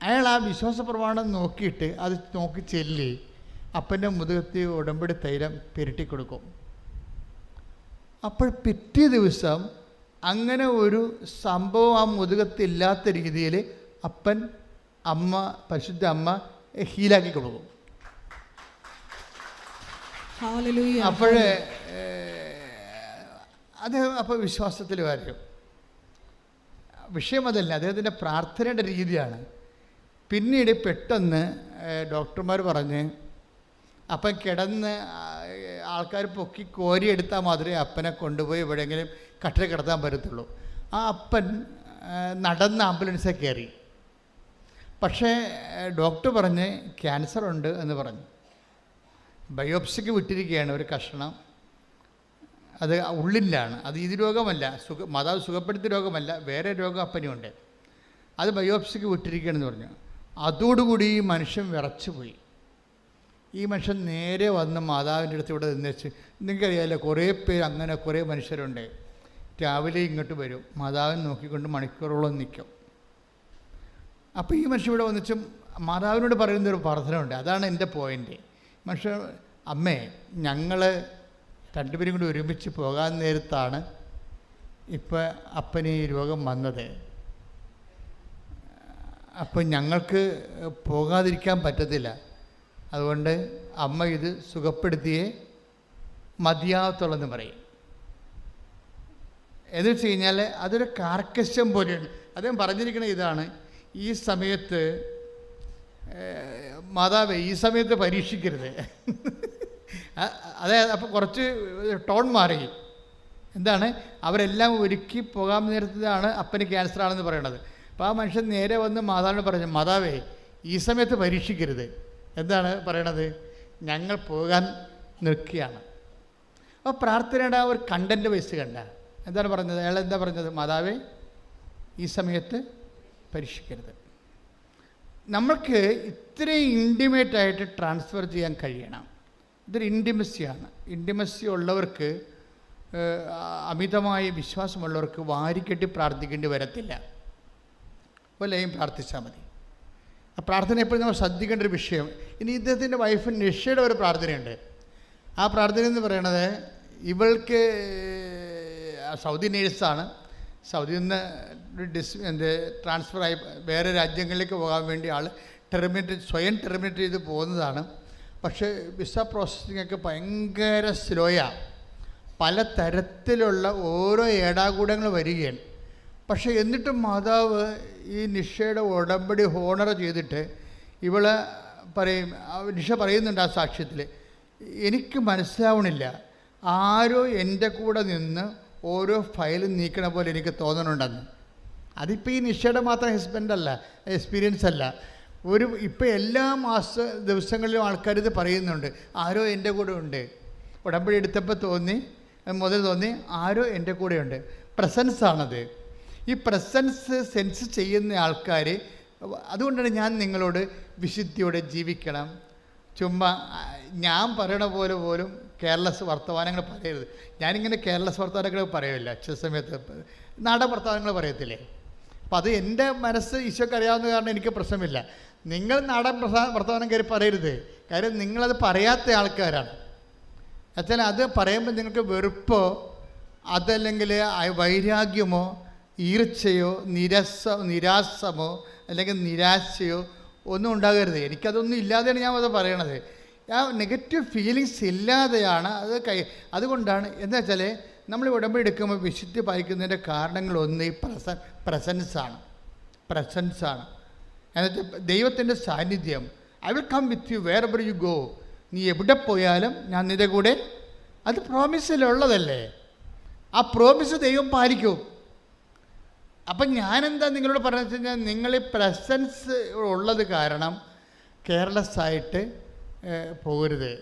അയാൾ ആ വിശ്വാസ പ്രമാണം നോക്കിയിട്ട് അത് നോക്കി ചെല്ലി അപ്പൻ്റെ മുതുകത്തി ഉടമ്പടി തൈലം പുരട്ടിക്കൊടുക്കും. അപ്പോൾ പിറ്റേ ദിവസം അങ്ങനെ ഒരു സംഭവം ആ മുതുകത്തില്ലാത്ത രീതിയിൽ അപ്പൻ, അമ്മ, പരിശുദ്ധ അമ്മ ഹീലാക്കി കൊടുക്കും. അപ്പോഴേ അദ്ദേഹം അപ്പോൾ വിശ്വാസത്തിൽ വരും. വിഷയം അതല്ല, അദ്ദേഹത്തിൻ്റെ പ്രാർത്ഥനയുടെ രീതിയാണ്. പിന്നീട് പെട്ടെന്ന് ഡോക്ടർമാർ പറഞ്ഞ് അപ്പം കിടന്ന് ആൾക്കാർ പൊക്കി കോരിയെടുത്താൽ മാത്രമേ അപ്പനെ കൊണ്ടുപോയി എവിടെയെങ്കിലും കട്ടിൽ കിടത്താൻ പറ്റത്തുള്ളൂ. ആ അപ്പൻ നടന്ന് ആംബുലൻസിൽ കയറി. പക്ഷേ ഡോക്ടർ പറഞ്ഞ് ക്യാൻസർ ഉണ്ട് എന്ന് പറഞ്ഞു. ബയോപ്സിക്ക് വിട്ടിരിക്കുകയാണ് ഒരു കഷണം. അത് ഉള്ളിലാണ്. അത് ഇത് രോഗമല്ല, മാതാവ് സുഖപ്പെടുത്തിയ രോഗമല്ല, വേറെ രോഗം അപ്പനുണ്ട്. അത് ബയോപ്സിക്ക് വിട്ടിരിക്കുകയാണെന്ന് പറഞ്ഞു. അതോടുകൂടി ഈ മനുഷ്യൻ വിറച്ചുപോയി. ഈ മനുഷ്യൻ നേരെ വന്ന് മാതാവിൻ്റെ അടുത്ത് ഇവിടെ നിന്നേച്ച്, നിങ്ങൾക്കറിയാമല്ലോ കുറേ പേര് അങ്ങനെ കുറേ മനുഷ്യരുണ്ട്. രാവിലെ ഇങ്ങോട്ട് വരും, മാതാവിനെ നോക്കിക്കൊണ്ട് മണിക്കൂറോളം നിൽക്കും. അപ്പോൾ ഈ മനുഷ്യൻ ഇവിടെ വന്നിച്ച് മാതാവിനോട് പറയുന്നൊരു പ്രാർത്ഥനയുണ്ട്. അതാണ് എൻ്റെ പോയിൻ്റ്. മനുഷ്യൻ, അമ്മേ, ഞങ്ങൾ രണ്ടുപേരും കൂടി ഒരുമിച്ച് പോകാൻ നേരത്താണ് ഇപ്പോൾ അപ്പന് ഈ രോഗം വന്നത്. അപ്പം ഞങ്ങൾക്ക് പോകാതിരിക്കാൻ പറ്റത്തില്ല. അതുകൊണ്ട് അമ്മ ഇത് സുഖപ്പെടുത്തിയേ മതിയാവത്തുള്ളെന്ന് പറയും. എന്ന് വെച്ച് കഴിഞ്ഞാൽ അതൊരു കാർക്കശ്യം പോലെയാണ്. അദ്ദേഹം പറഞ്ഞിരിക്കുന്നത് ഇതാണ്, ഈ സമയത്ത് മാതാവേ ഈ സമയത്ത് പരീക്ഷിക്കരുത്. അതായത് അപ്പോൾ കുറച്ച് ടോൺ മാറി. എന്താണ്, അവരെല്ലാം ഒരുക്കി പോകാൻ നേരത്താണ് അപ്പന് ക്യാൻസർ ആണെന്ന് പറയണത്. അപ്പോൾ ആ മനുഷ്യൻ നേരെ വന്ന് മാതാവിനോട് പറഞ്ഞു, മാതാവേ ഈ സമയത്ത് പരീക്ഷിക്കരുത്. എന്താണ് പറയണത്, ഞങ്ങൾ പോകാൻ നിൽക്കുകയാണ്. അപ്പോൾ പ്രാർത്ഥനയുടെ ആ ഒരു കണ്ടൻറ്റ് വയസ്സ് കണ്ട എന്താണ് പറഞ്ഞത്, അയാൾ എന്താ പറഞ്ഞത്, മാതാവേ ഈ സമയത്ത് പരീക്ഷിക്കരുത്. നമ്മൾക്ക് ഇത്രയും ഇൻറ്റിമേറ്റായിട്ട് ട്രാൻസ്ഫർ ചെയ്യാൻ കഴിയണം. ഇതൊരു ഇൻറ്റിമസിയാണ്. ഇൻറ്റിമസി ഉള്ളവർക്ക്, അമിതമായ വിശ്വാസമുള്ളവർക്ക് വാരിക്കെട്ടി പ്രാർത്ഥിക്കേണ്ടി വരത്തില്ല. വല്ലതും പ്രാർത്ഥിച്ചാൽ മതി. ആ പ്രാർത്ഥന എപ്പോഴും നമ്മൾ ശ്രദ്ധിക്കേണ്ട ഒരു വിഷയം. ഇനി ഇദ്ദേഹത്തിൻ്റെ വൈഫ് നിഷയുടെ ഒരു പ്രാർത്ഥനയുണ്ട്. ആ പ്രാർത്ഥന എന്ന് പറയണത്, ഇവൾക്ക് സൗദി നേഴ്സാണ്. സൗദിയിൽ നിന്ന് ട്രാൻസ്ഫറായി വേറെ രാജ്യങ്ങളിലേക്ക് പോകാൻ വേണ്ടി ആൾ സ്വയം ടെർമിനേറ്റ് ചെയ്ത് പോകുന്നതാണ്. പക്ഷേ വിസ പ്രോസസ്സിങ്ങൊക്കെ ഭയങ്കര സ്ലോയാണ്. പല തരത്തിലുള്ള ഓരോ ഏടാകൂടങ്ങൾ വരികയാണ്. പക്ഷേ എന്നിട്ടും മാതാവ് ഈ നിഷയുടെ ഉടമ്പടി ഹോണർ ചെയ്തിട്ട് ഇവളെ നിഷ പറയുന്നുണ്ട് ആ സാക്ഷ്യത്തിൽ, എനിക്ക് മനസ്സിലാവണില്ല, ആരോ എൻ്റെ കൂടെ നിന്ന് ഓരോ ഫയലും നീക്കണ പോലെ എനിക്ക് തോന്നണുണ്ടെന്ന്. അതിപ്പോൾ ഈ നിഷയുടെ മാത്രം എക്സ്പീരിയൻസ് അല്ല. ഇപ്പോൾ എല്ലാ ദിവസങ്ങളിലും ആൾക്കാർ ഇത് പറയുന്നുണ്ട്, ആരോ എൻ്റെ കൂടെ ഉണ്ട്. ഉടമ്പടി എടുത്തപ്പോൾ തോന്നി ആരോ എൻ്റെ കൂടെയുണ്ട്. പ്രസൻസാണത്. ഈ പ്രസൻസ് സെൻസ് ചെയ്യുന്ന ആൾക്കാർ, അതുകൊണ്ടാണ് ഞാൻ നിങ്ങളോട് വിശുദ്ധിയോടെ ജീവിക്കണം. ചുമ്മാ ഞാൻ പറയണ പോലെ പോലും കെയർലെസ് വർത്തമാനങ്ങൾ പറയരുത്. ഞാനിങ്ങനെ കെയർലെസ് വർത്തമാനങ്ങൾ പറയില്ല. ചില സമയത്ത് നാടൻ വർത്തമാനങ്ങൾ പറയത്തില്ലേ. അപ്പം അത് എൻ്റെ മനസ്സ് ഈശോയ്ക്ക് അറിയാവുന്ന കാരണം എനിക്ക് പ്രശ്നമില്ല. നിങ്ങൾ നാടൻ വർത്തമാനം കയറി പറയരുത്. കാര്യം നിങ്ങളത് പറയാത്ത ആൾക്കാരാണ്. എന്നുവെച്ചാൽ അത് പറയുമ്പോൾ നിങ്ങൾക്ക് വെറുപ്പോ അതല്ലെങ്കിൽ വൈരാഗ്യമോ ഈർച്ചയോ നിരാശമോ അല്ലെങ്കിൽ നിരാശയോ ഒന്നും ഉണ്ടാകരുത്. എനിക്കതൊന്നും ഇല്ലാതെയാണ് ഞാൻ അത് പറയണത്. ആ നെഗറ്റീവ് ഫീലിങ്സ് ഇല്ലാതെയാണ് അത് അതുകൊണ്ടാണ്. എന്താ വെച്ചാൽ നമ്മൾ ഉടമ്പടി എടുക്കുമ്പോൾ വിശുദ്ധി പാലിക്കുന്നതിൻ്റെ കാരണങ്ങളൊന്ന് ഈ പ്രസൻസാണ്. എന്നുവെച്ചാൽ ദൈവത്തിൻ്റെ സാന്നിധ്യം. I will come with you wherever you go. നീ എവിടെ പോയാലും ഞാൻ നിന്റെ കൂടെ. അത് പ്രോമിസിലുള്ളതല്ലേ. ആ പ്രോമിസ് ദൈവം പാലിക്കും. അപ്പം ഞാനെന്താ നിങ്ങളോട് പറഞ്ഞു വെച്ച് കഴിഞ്ഞാൽ, നിങ്ങൾ പ്രസൻസ് ഉള്ളത് കാരണം കെയർലെസ്സായിട്ട് പോകരുത്.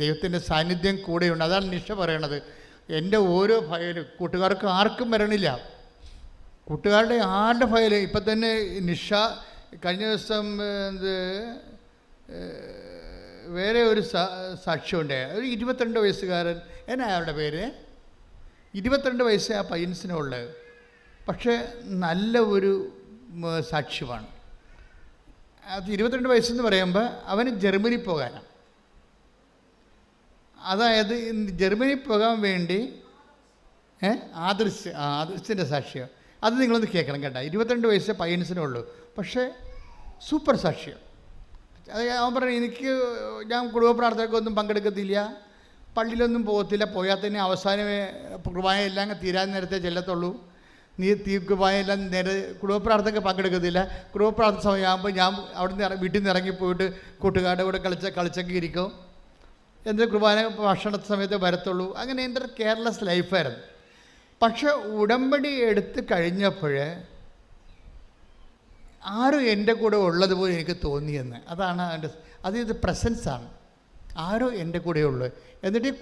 ദൈവത്തിൻ്റെ സാന്നിധ്യം കൂടെയുണ്ട്. അതാണ് നിഷ പറയണത്. എൻ്റെ ഓരോ ഫയലും കൂട്ടുകാർക്ക് ആർക്കും വരണില്ല. കൂട്ടുകാരുടെ ആരുടെ ഫയൽ ഇപ്പം തന്നെ നിഷ കഴിഞ്ഞ ദിവസം വേറെ ഒരു സാക്ഷ്യമുണ്ട്. ഒരു 22 വയസ്സുകാരൻ, എന്നാ അയാളുടെ പേര്, 22 വയസ്സേ ആ പയ്യൻസിനുള്ളത്. പക്ഷേ നല്ല ഒരു സാക്ഷ്യമാണ്. അത് 22 വയസ്സെന്ന് പറയുമ്പോൾ അവന് ജർമ്മനി പോകാനാണ്. അതായത് ജർമ്മനി പോകാൻ വേണ്ടി ആദർശിൻ്റെ സാക്ഷ്യം അത് നിങ്ങളൊന്ന് കേൾക്കണം കേട്ടോ. 22 വയസ്സേ പയ്യൻസിനുള്ളൂ. പക്ഷേ സൂപ്പർ സാക്ഷ്യം. അത് അവൻ പറഞ്ഞു, ഞാൻ കുടുംബ പ്രാർത്ഥനയ്ക്കൊന്നും പങ്കെടുക്കത്തില്ല, പള്ളിയിലൊന്നും പോകത്തില്ല, പോയാൽ തന്നെ അവസാനമേ കുർബാന എല്ലാം തീരാൻ നേരത്തെ ചെല്ലത്തുള്ളൂ. കുർബാന എല്ലാം നേരെ കുടുംബ പ്രാർത്ഥനയ്ക്ക് പങ്കെടുക്കത്തില്ല. കുടുംബ പ്രാർത്ഥന സമയമാകുമ്പോൾ ഞാൻ അവിടുന്ന് വീട്ടിൽ നിന്ന് ഇറങ്ങിപ്പോയിട്ട് കൂട്ടുകാരുടെ കൂടെ കളിച്ചൊക്കെ ഇരിക്കും. എന്നിട്ട് കുർബാന ഭക്ഷണ സമയത്ത് വരത്തുള്ളൂ. അങ്ങനെ എൻ്റെ ഒരു കെയർലെസ് ലൈഫായിരുന്നു. പക്ഷെ ഉടമ്പടി എടുത്ത് കഴിഞ്ഞപ്പോൾ ആരും എൻ്റെ കൂടെ ഉള്ളതുപോലെ എനിക്ക് തോന്നിയെന്ന്. അതാണ് ഇത് പ്രസൻസാണ്. ആരോ എൻ്റെ കൂടെ ഉള്ളു. എന്നിട്ട് ഈ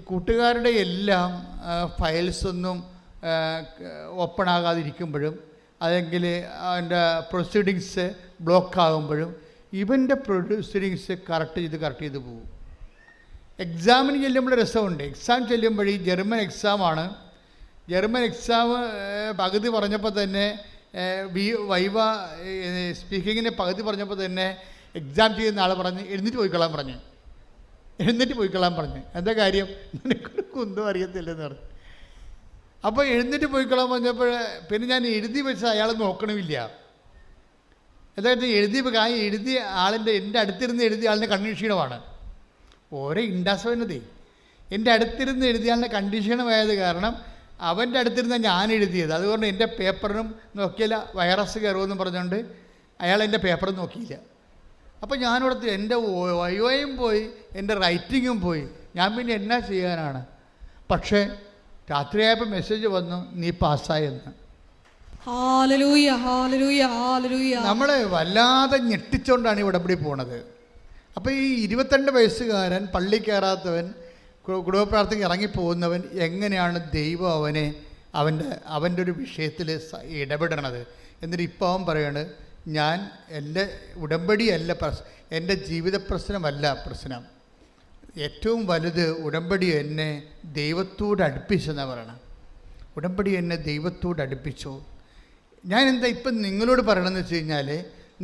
കൂട്ടുകാരുടെ എല്ലാം ഫയൽസൊന്നും ഓപ്പൺ ആകാതിരിക്കുമ്പോഴും അല്ലെങ്കിൽ അതിൻ്റെ പ്രൊസീഡിങ്സ് ബ്ലോക്കാകുമ്പോഴും ഇവൻ്റെ പ്രൊസീഡിങ്സ് കറക്റ്റ് ചെയ്ത് പോകും. എക്സാമിന് ചെല്ലുമ്പോൾ രസമുണ്ട്. എക്സാം ചെല്ലുമ്പോൾ ഈ ജർമ്മൻ എക്സാമാണ്. ജർമ്മൻ എക്സാം പകുതി പറഞ്ഞപ്പോൾ തന്നെ വൈവ സ്പീക്കിങ്ങിന് പകുതി പറഞ്ഞപ്പോൾ തന്നെ എക്സാം ചെയ്യുന്ന ആൾ പറഞ്ഞ് എഴുന്നേറ്റ് പോയിക്കൊള്ളാൻ പറഞ്ഞു. എന്താ കാര്യം, നിനക്കൊരു കുന്തും അറിയത്തില്ലെന്ന് പറഞ്ഞു. അപ്പോൾ എഴുന്നേറ്റ് പോയിക്കൊള്ളാൻ പറഞ്ഞപ്പോൾ പിന്നെ ഞാൻ എഴുതി വെച്ചാൽ അയാൾ നോക്കണമില്ല. അതായത് എഴുതിയ ആളിൻ്റെ എൻ്റെ അടുത്തിരുന്ന് എഴുതിയ ആളിൻ്റെ കണ്ടീഷനുമാണ്. ഓരോ ഇൻഡാസവനതേ എൻ്റെ അടുത്തിരുന്ന് എഴുതിയ ആളിൻ്റെ കണ്ടീഷനുമായത് കാരണം അവൻ്റെ അടുത്തിരുന്ന ഞാൻ എഴുതിയത്. അതുകൊണ്ട് എൻ്റെ പേപ്പറിനും നോക്കിയില്ല, വൈറസ് കയറുമെന്ന് പറഞ്ഞുകൊണ്ട് അയാൾ എൻ്റെ പേപ്പറും നോക്കിയില്ല. അപ്പോൾ ഞാനിവിടുത്തെ എൻ്റെ വയോയും പോയി, എൻ്റെ റൈറ്റിങ്ങും പോയി. ഞാൻ പിന്നെ എന്നാ ചെയ്യാനാണ്. പക്ഷേ രാത്രിയായപ്പോൾ മെസ്സേജ് വന്നു, നീ പാസ്സായെന്ന്. നമ്മളെ വല്ലാതെ ഞെട്ടിച്ചുകൊണ്ടാണ് ഈ ഉടമ്പടി പോണത്. അപ്പോൾ ഈ 22 വയസ്സുകാരൻ, പള്ളി കയറാത്തവൻ, കുടുംബപ്രാർത്ഥനയ്ക്ക് ഇറങ്ങിപ്പോകുന്നവൻ, എങ്ങനെയാണ് ദൈവം അവൻ്റെ ഒരു വിഷയത്തിൽ ഇടപെടണത്. എന്നിട്ട് ഇപ്പോൾ അവൻ പറയാണ്, ഞാൻ എൻ്റെ ഉടമ്പടിയല്ല എൻ്റെ ജീവിത പ്രശ്നമല്ല പ്രശ്നം. ഏറ്റവും വലുത് ഉടമ്പടി എന്നെ ദൈവത്തോട് അടുപ്പിച്ചെന്നാണ് പറയണം. ഉടമ്പടി എന്നെ ദൈവത്തോട് അടുപ്പിച്ചു. ഞാൻ എന്താ ഇപ്പം നിങ്ങളോട് പറയണമെന്ന് വെച്ച് കഴിഞ്ഞാൽ,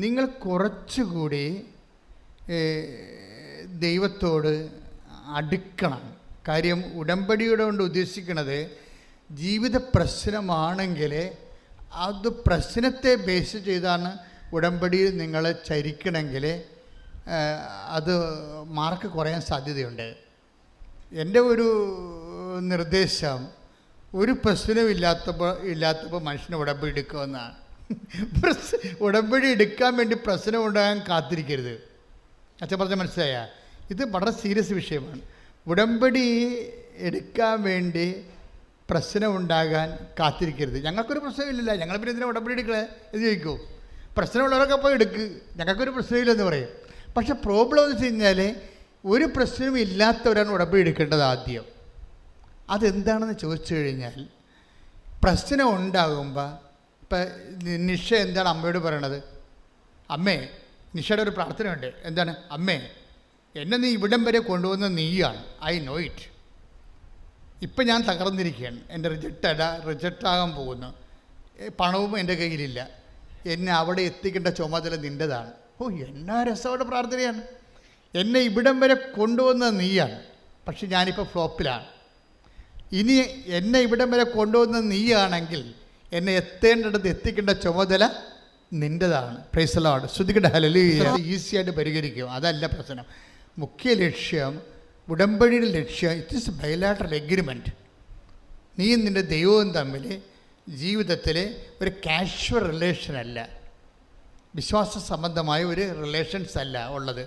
നിങ്ങൾ കുറച്ചുകൂടി ദൈവത്തോട് അടുക്കണം. കാര്യം ഉടമ്പടിയുടെ കൊണ്ട് ഉദ്ദേശിക്കുന്നത്, ജീവിത പ്രശ്നമാണെങ്കിൽ അത് പ്രശ്നത്തെ ബേസ് ചെയ്താണ് ഉടമ്പടിയിൽ നിങ്ങൾ ചരിക്കണമെങ്കിൽ അത് മാർക്ക് കുറയാൻ സാധ്യതയുണ്ട്. എൻ്റെ ഒരു നിർദ്ദേശം, ഒരു പ്രശ്നവും ഇല്ലാത്തപ്പോൾ മനുഷ്യനെ ഉടമ്പടി എടുക്കുമെന്നാണ്. ഉടമ്പടി എടുക്കാൻ വേണ്ടി പ്രശ്നം ഉണ്ടാകാൻ കാത്തിരിക്കരുത്. അച്ഛൻ പറഞ്ഞാൽ മനസ്സിലായ? ഇത് വളരെ സീരിയസ് വിഷയമാണ്. ഉടമ്പടി എടുക്കാൻ വേണ്ടി പ്രശ്നം ഉണ്ടാകാൻ കാത്തിരിക്കരുത്. ഞങ്ങൾക്കൊരു പ്രശ്നമില്ലല്ലോ, ഞങ്ങൾ പിന്നെ എന്തിനാ ഉടമ്പടി എടുക്കണേ എന്ന് ചോദിക്കൂ. പ്രശ്നമുള്ളവരൊക്കെ പോയി എടുക്ക്, ഞങ്ങൾക്കൊരു പ്രശ്നമില്ലെന്ന് പറയും. പക്ഷെ പ്രോബ്ലം എന്ന് വെച്ച് കഴിഞ്ഞാൽ, ഒരു പ്രശ്നവും ഇല്ലാത്തവരാണ് ഉടമ്പടി എടുക്കേണ്ടത് ആദ്യം. അതെന്താണെന്ന് ചോദിച്ചു കഴിഞ്ഞാൽ, പ്രശ്നം ഉണ്ടാകുമ്പോൾ ഇപ്പം നിഷ എന്താണ് അമ്മയോട് പറയണത്? അമ്മേ, നിഷയുടെ ഒരു പ്രാർത്ഥനയുണ്ട്. എന്താണ്? അമ്മേ, എന്നെ നീ ഇവിടം വരെ കൊണ്ടുവന്ന നീയാണ്. I know it. ഇപ്പം ഞാൻ തകർന്നിരിക്കുകയാണ്. എൻ്റെ റിജക്റ്റാകാൻ പോകുന്നു. പണവും എൻ്റെ കയ്യിലില്ല. എന്നെ അവിടെ എത്തിക്കേണ്ട ചുമതല നിൻ്റെതാണ്. ഓ, എന്നാ രസമുള്ള പ്രാർത്ഥനയാണ്. എന്നെ ഇവിടം വരെ കൊണ്ടുവന്ന നീയാണ്, പക്ഷെ ഞാനിപ്പോൾ ഫ്ലോപ്പിലാണ്. ഇനി എന്നെ ഇവിടം വരെ കൊണ്ടുവന്ന നീയാണെങ്കിൽ എന്നെ എത്തേണ്ടിടത്ത് എത്തിക്കേണ്ട ചുമതല നിൻ്റെതാണ്. Praise the Lord. ശ്രുതിക്കട്ടെ ഹല്ലേലൂയ. ഈസിയായിട്ട് പരിഹരിക്കും. അതല്ല പ്രശ്നം. മുഖ്യ ലക്ഷ്യം, ഉടമ്പടിയുടെ ലക്ഷ്യം, ഇറ്റ് ഈസ് ബൈലാറ്ററൽ എഗ്രിമെൻറ്റ്. നീയും നിൻ്റെ ദൈവവും തമ്മിൽ ജീവിതത്തിൽ ഒരു കാഷ്വൽ റിലേഷനല്ല, വിശ്വാസ സംബന്ധമായ ഒരു റിലേഷൻസ് അല്ല ഉള്ളത്.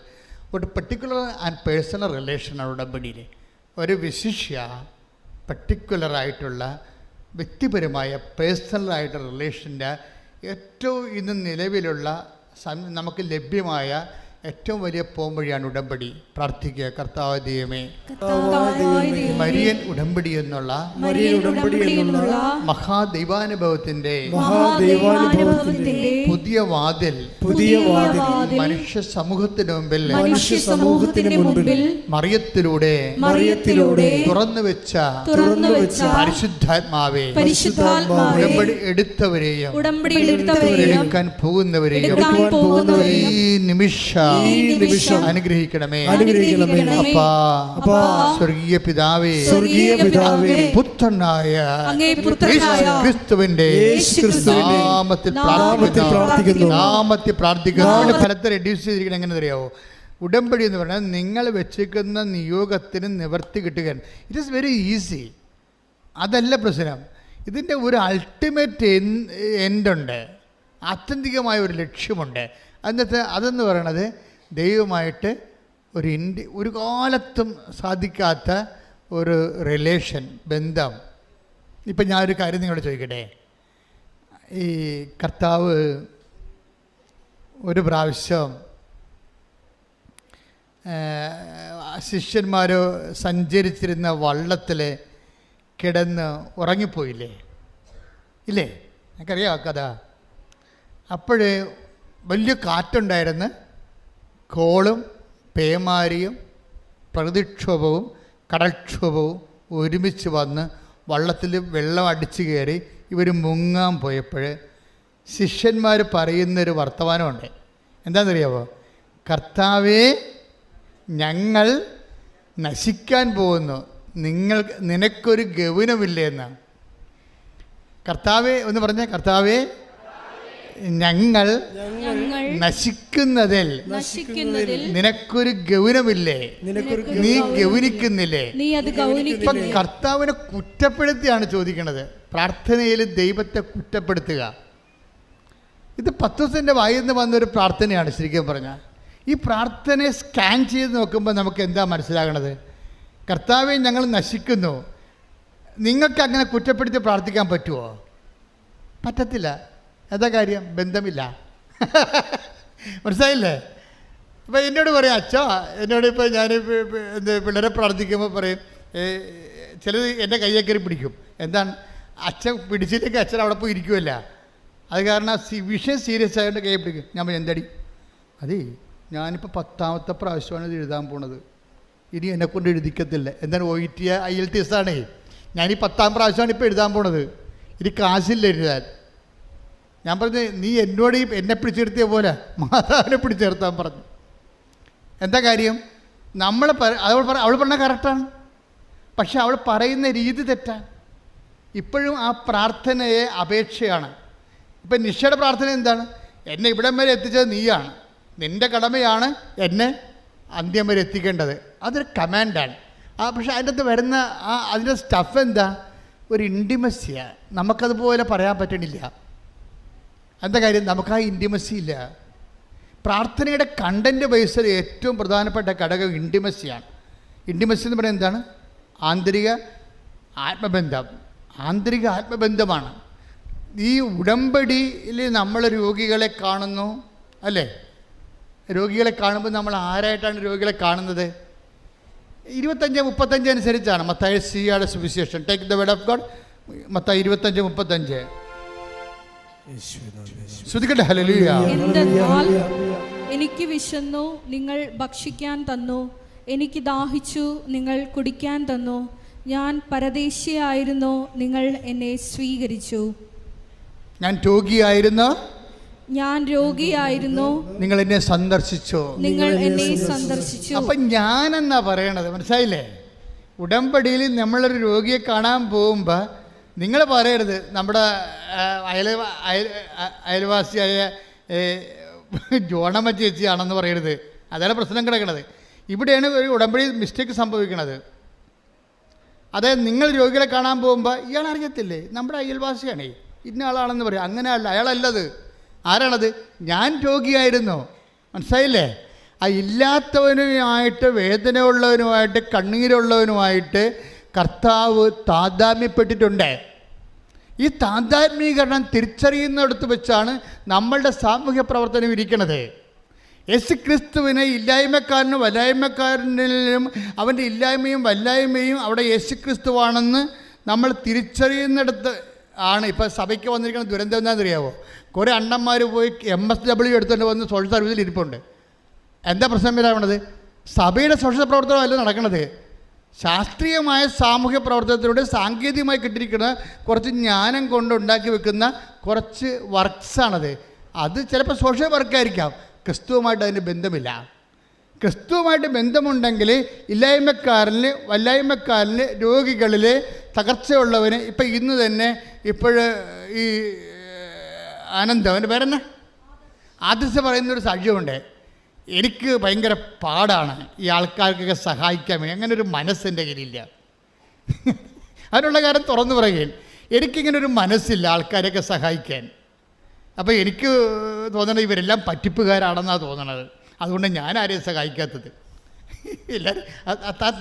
ഒരു പെർട്ടിക്കുലർ ആൻഡ് പേഴ്സണൽ റിലേഷനാണ് ഉടമ്പടിയിൽ. ഒരു വിശിഷ്യ പെർട്ടിക്കുലറായിട്ടുള്ള വ്യക്തിപരമായ പേഴ്സണലായിട്ടുള്ള റിലേഷൻ്റെ ഏറ്റവും ഇന്ന് നിലവിലുള്ള നമുക്ക് ലഭ്യമായ ഏറ്റവും വലിയ പോംവഴിയാണ് ഉടമ്പടി. പ്രാർത്ഥിക്കുക, കർത്താവ് ദൈവമേ, മരിയൻ ഉടമ്പടി എന്നുള്ള മഹാദൈവാനുഭവത്തിന്റെ പുതിയ വാതിൽ മനുഷ്യ സമൂഹത്തിന് മുമ്പിൽ മറിയത്തിലൂടെ തുറന്നു വെച്ച പരിശുദ്ധാത്മാവേ, ഉടമ്പടി എടുത്തവരെയും എടുക്കാൻ പോകുന്നവരെയും ഈ നിമിഷം അനുഗ്രഹിക്കണമേ. അപ്പാ, സ്വർഗീയ പിതാവേ, പുത്രനായ ക്രിസ്തുവിന്റെ നാമത്തിൽ പ്രാർത്ഥിക്കുന്നു. ഫലത്തെ റെഡ്യൂസ് ചെയ്തിരിക്കണം. എങ്ങനെ അറിയാവോ? ഉടമ്പടി എന്ന് പറഞ്ഞാൽ നിങ്ങൾ വെച്ചിരിക്കുന്ന നിയോഗത്തിന് നിവർത്തി കിട്ടുക. It is very easy. അതല്ല പ്രശ്നം. ഇതിൻ്റെ ഒരു അൾട്ടിമേറ്റ് എൻഡുണ്ട്, ആത്യന്തികമായ ഒരു ലക്ഷ്യമുണ്ട്. അതെന്ന് പറയണത് ദൈവമായിട്ട് ഒരു കാലത്തും സാധിക്കാത്ത ഒരു റിലേഷൻ, ബന്ധം. ഇപ്പം ഞാനൊരു കാര്യം നിങ്ങളോട് ചോദിക്കട്ടെ. ഈ കർത്താവ് ഒരു പ്രാവശ്യം ശിഷ്യന്മാർ സഞ്ചരിച്ചിരുന്ന വള്ളത്തിൽ കിടന്ന് ഉറങ്ങിപ്പോയില്ലേ? ഇല്ലേ? എനിക്കറിയാം കഥ. അപ്പോഴേ വലിയ കാറ്റുണ്ടായിരുന്നു. കോളും പേമാരിയും പ്രകൃതിക്ഷോഭവും കടൽക്ഷോഭവും ഒരുമിച്ച് വന്ന് വള്ളത്തിൽ വെള്ളം അടിച്ചു കയറി ഇവർ മുങ്ങാൻ പോയപ്പോൾ ശിഷ്യന്മാർ പറയുന്നൊരു വർത്തമാനമുണ്ട്. എന്താണെന്നറിയാമോ? കർത്താവേ, ഞങ്ങൾ നശിക്കാൻ പോകുന്നു, നിനക്കൊരു ഗൗനമില്ലേ എന്നാണ്. കർത്താവേ ഒന്ന് പറഞ്ഞേ, കർത്താവേ, ഞങ്ങൾ നശിക്കുന്നതിൽ നിനക്കൊരു ഗൗനമില്ലേ? നീ ഗൗനിക്കുന്നില്ലേ? ഇപ്പം കർത്താവിനെ കുറ്റപ്പെടുത്തിയാണ് ചോദിക്കുന്നത്. പ്രാർത്ഥനയിൽ ദൈവത്തെ കുറ്റപ്പെടുത്തുക. ഇത് പത്രോസിൻ്റെ വായിൽ നിന്ന് വന്നൊരു പ്രാർത്ഥനയാണ് ശരിക്കും പറഞ്ഞാൽ. ഈ പ്രാർത്ഥനയെ സ്കാൻ ചെയ്ത് നോക്കുമ്പോൾ നമുക്ക് എന്താ മനസ്സിലാകണത്? കർത്താവെ, ഞങ്ങൾ നശിക്കുന്നു, നിങ്ങൾക്ക് അങ്ങനെ കുറ്റപ്പെടുത്തി പ്രാർത്ഥിക്കാൻ പറ്റുമോ? പറ്റത്തില്ല. എന്താ കാര്യം? ബന്ധമില്ല. മനസ്സിലായില്ലേ? ഇപ്പം എന്നോട് പറയും, അച്ഛാ, എന്നോട് ഇപ്പോൾ ഞാൻ പിള്ളേരെ പ്രാർത്ഥിക്കുമ്പോൾ പറയും, ചിലത് എൻ്റെ കയ്യെ കയറി പിടിക്കും. എന്താണ്? അച്ഛൻ പിടിച്ചില്ലെങ്കിൽ അച്ഛൻ അവിടെ പോയി ഇരിക്കുമല്ല. അത് കാരണം വിഷയം സീരിയസ് ആയിട്ട് കൈ പിടിക്കും. ഞാൻ പറഞ്ഞു എന്തടി, അതേ ഞാനിപ്പോൾ 10ാമത്തെ പ്രാവശ്യമാണ് ഇത് എഴുതാൻ പോണത്, ഇനി എന്നെക്കൊണ്ട് എഴുതിക്കത്തില്ല. എന്താണ് OET IELTS ആണേ, ഞാനീ 10ാം പ്രാവശ്യമാണ് ഇപ്പോൾ എഴുതാൻ പോണത്, ഇനി കാശില്ല എഴുതാൻ. ഞാൻ പറഞ്ഞു നീ എന്നോട് എന്നെ പിടിച്ചെടുത്തിയ പോലെ മാതാവിനെ പിടിച്ചെടുത്താൻ പറഞ്ഞു. എന്താ കാര്യം? അവൾ പറഞ്ഞ കറക്റ്റാണ്, പക്ഷെ അവൾ പറയുന്ന രീതി തെറ്റാണ്. ഇപ്പോഴും ആ പ്രാർത്ഥനയെ അപേക്ഷയാണ്. ഇപ്പം നിഷയുടെ പ്രാർത്ഥന എന്താണ്? എന്നെ ഇവിടം വരെ എത്തിച്ചത് നീയാണ്, നിൻ്റെ കടമയാണ് എന്നെ അന്ത്യം വരെ എത്തിക്കേണ്ടത്. അതൊരു കമാൻഡാണ്. പക്ഷെ അതിൻ്റെ അകത്ത് വരുന്ന അതിൻ്റെ സ്റ്റഫ് എന്താ? ഒരു ഇൻറ്റിമസിയാണ്. നമുക്കതുപോലെ പറയാൻ പറ്റണില്ല. എന്താ കാര്യം? നമുക്ക് ആ ഇൻറ്റിമസി ഇല്ല. പ്രാർത്ഥനയുടെ കണ്ടൻറ്റ് ബേസിൽ ഏറ്റവും പ്രധാനപ്പെട്ട ഘടകം ഇൻറ്റിമസിയാണ്. ഇൻറ്റിമസി എന്ന് പറയുന്നത് എന്താണ്? ആന്തരിക ആത്മബന്ധമാണ്. ഈ ഉടമ്പടിയിൽ നമ്മൾ രോഗികളെ കാണുന്നു അല്ലേ? രോഗികളെ കാണുമ്പോൾ നമ്മൾ ആരായിട്ടാണ് രോഗികളെ കാണുന്നത്? 25-35 അനുസരിച്ചാണ് മത്തായി സിയുടെ സുവിശേഷം. Take the word of God. Mathayi 25-35. ശ്രുതിക്കട്ടെ. ഹല്ലേലൂയ. എന്തെന്നാൽ എനിക്ക് വിശന്നു, നിങ്ങൾ ഭക്ഷിക്കാൻ തന്നു, എനിക്ക് ദാഹിച്ചു, നിങ്ങൾ കുടിക്കാൻ തന്നു, ഞാൻ പരദേശിയായിരുന്നു, നിങ്ങൾ എന്നെ സ്വീകരിച്ചു. ഞാൻ രോഗിയായിരുന്നു, നിങ്ങൾ എന്നെ സന്ദർശിച്ചു. അപ്പം ഞാനെന്നാ പറയണത്, മനസ്സിലായില്ലേ? ഉടമ്പടിയിൽ നമ്മളൊരു രോഗിയെ കാണാൻ പോകുമ്പോൾ നിങ്ങൾ പറയരുത് നമ്മുടെ അയൽവാസിയായ ജോണമ്മ ചേച്ചിയാണെന്ന് പറയരുത്. അതാണ് പ്രശ്നം കിടക്കുന്നത്. ഇവിടെയാണ് ഒരു ഉടമ്പടി മിസ്റ്റേക്ക് സംഭവിക്കുന്നത്. അതായത് നിങ്ങൾ രോഗികളെ കാണാൻ പോകുമ്പോൾ ഇയാൾ അറിയത്തില്ലേ നമ്മുടെ അയൽവാസിയാണേ, ഇന്ന ആളാണെന്ന് പറയും. അങ്ങനെയല്ല, അയാളല്ലത്. ആരാണത്? ഞാൻ രോഗിയായിരുന്നു. മനസ്സിലായില്ലേ? ആ ഇല്ലാത്തവനുമായിട്ട്, വേദനയുള്ളവനുമായിട്ട്, കണ്ണീരുള്ളവനുമായിട്ട് കർത്താവ് താതാത്മ്യപ്പെട്ടിട്ടുണ്ട്. ഈ താതാത്മ്യീകരണം തിരിച്ചറിയുന്നിടത്ത് വെച്ചാണ് നമ്മളുടെ സാമൂഹ്യ പ്രവർത്തനം ഇരിക്കുന്നത്. യേശു ക്രിസ്തുവിനെ ഇല്ലായ്മക്കാരനും വല്ലായ്മക്കാരനിലും അവൻ്റെ ഇല്ലായ്മയും വല്ലായ്മയും അവിടെ യേശു ക്രിസ്തുവാണെന്ന് നമ്മൾ തിരിച്ചറിയുന്നിടത്ത് ആണ് ഇപ്പോൾ സഭയ്ക്ക് വന്നിരിക്കുന്ന ദുരന്തം എന്താണെന്നറിയാവോ? കുറേ അണ്ണന്മാർ പോയി MSW എടുത്തുകൊണ്ട് വന്ന് സോഷ്യൽ സർവീസിൽ ഇരിപ്പുണ്ട്. എന്താ പ്രശ്നം വരാണത്? സഭയുടെ സോഷ്യൽ പ്രവർത്തനമല്ല നടക്കുന്നത്. ശാസ്ത്രീയമായ സാമൂഹ്യ പ്രവർത്തനത്തിലൂടെ സാങ്കേതികമായി കിട്ടിയിരിക്കുന്ന കുറച്ച് ജ്ഞാനം കൊണ്ട് ഉണ്ടാക്കി വെക്കുന്ന കുറച്ച് വർക്ക്സാണത്. അത് ചിലപ്പോൾ സോഷ്യൽ വർക്കായിരിക്കാം, ക്രിസ്തുവുമായിട്ട് അതിന് ബന്ധമില്ല. ക്രിസ്തുവുമായിട്ട് ബന്ധമുണ്ടെങ്കിൽ ഇല്ലായ്മക്കാരനിൽ, വല്ലായ്മക്കാരനിൽ, രോഗികളിൽ, തകർച്ചയുള്ളവന്. ഇപ്പം ഇന്ന് തന്നെ ഈ ആനന്ദം, അവൻ്റെ പേരെന്നാ, ആദർശം പറയുന്നൊരു സാക്ഷ്യമുണ്ട്. എനിക്ക് ഭയങ്കര പാടാണ് ഈ ആൾക്കാർക്കൊക്കെ സഹായിക്കാൻ വേണ്ടി. അങ്ങനെ ഒരു മനസ്സെൻ്റെ കയ്യിലില്ല. അതിനുള്ള കാര്യം തുറന്നു പറയുകയും, എനിക്കിങ്ങനൊരു മനസ്സില്ല ആൾക്കാരെയൊക്കെ സഹായിക്കാൻ. അപ്പോൾ എനിക്ക് തോന്നണത് ഇവരെല്ലാം പറ്റിപ്പുകാരാണെന്നാണ് തോന്നണത്. അതുകൊണ്ട് ഞാൻ ആരെയും സഹായിക്കാത്തത്. എല്ലാവരും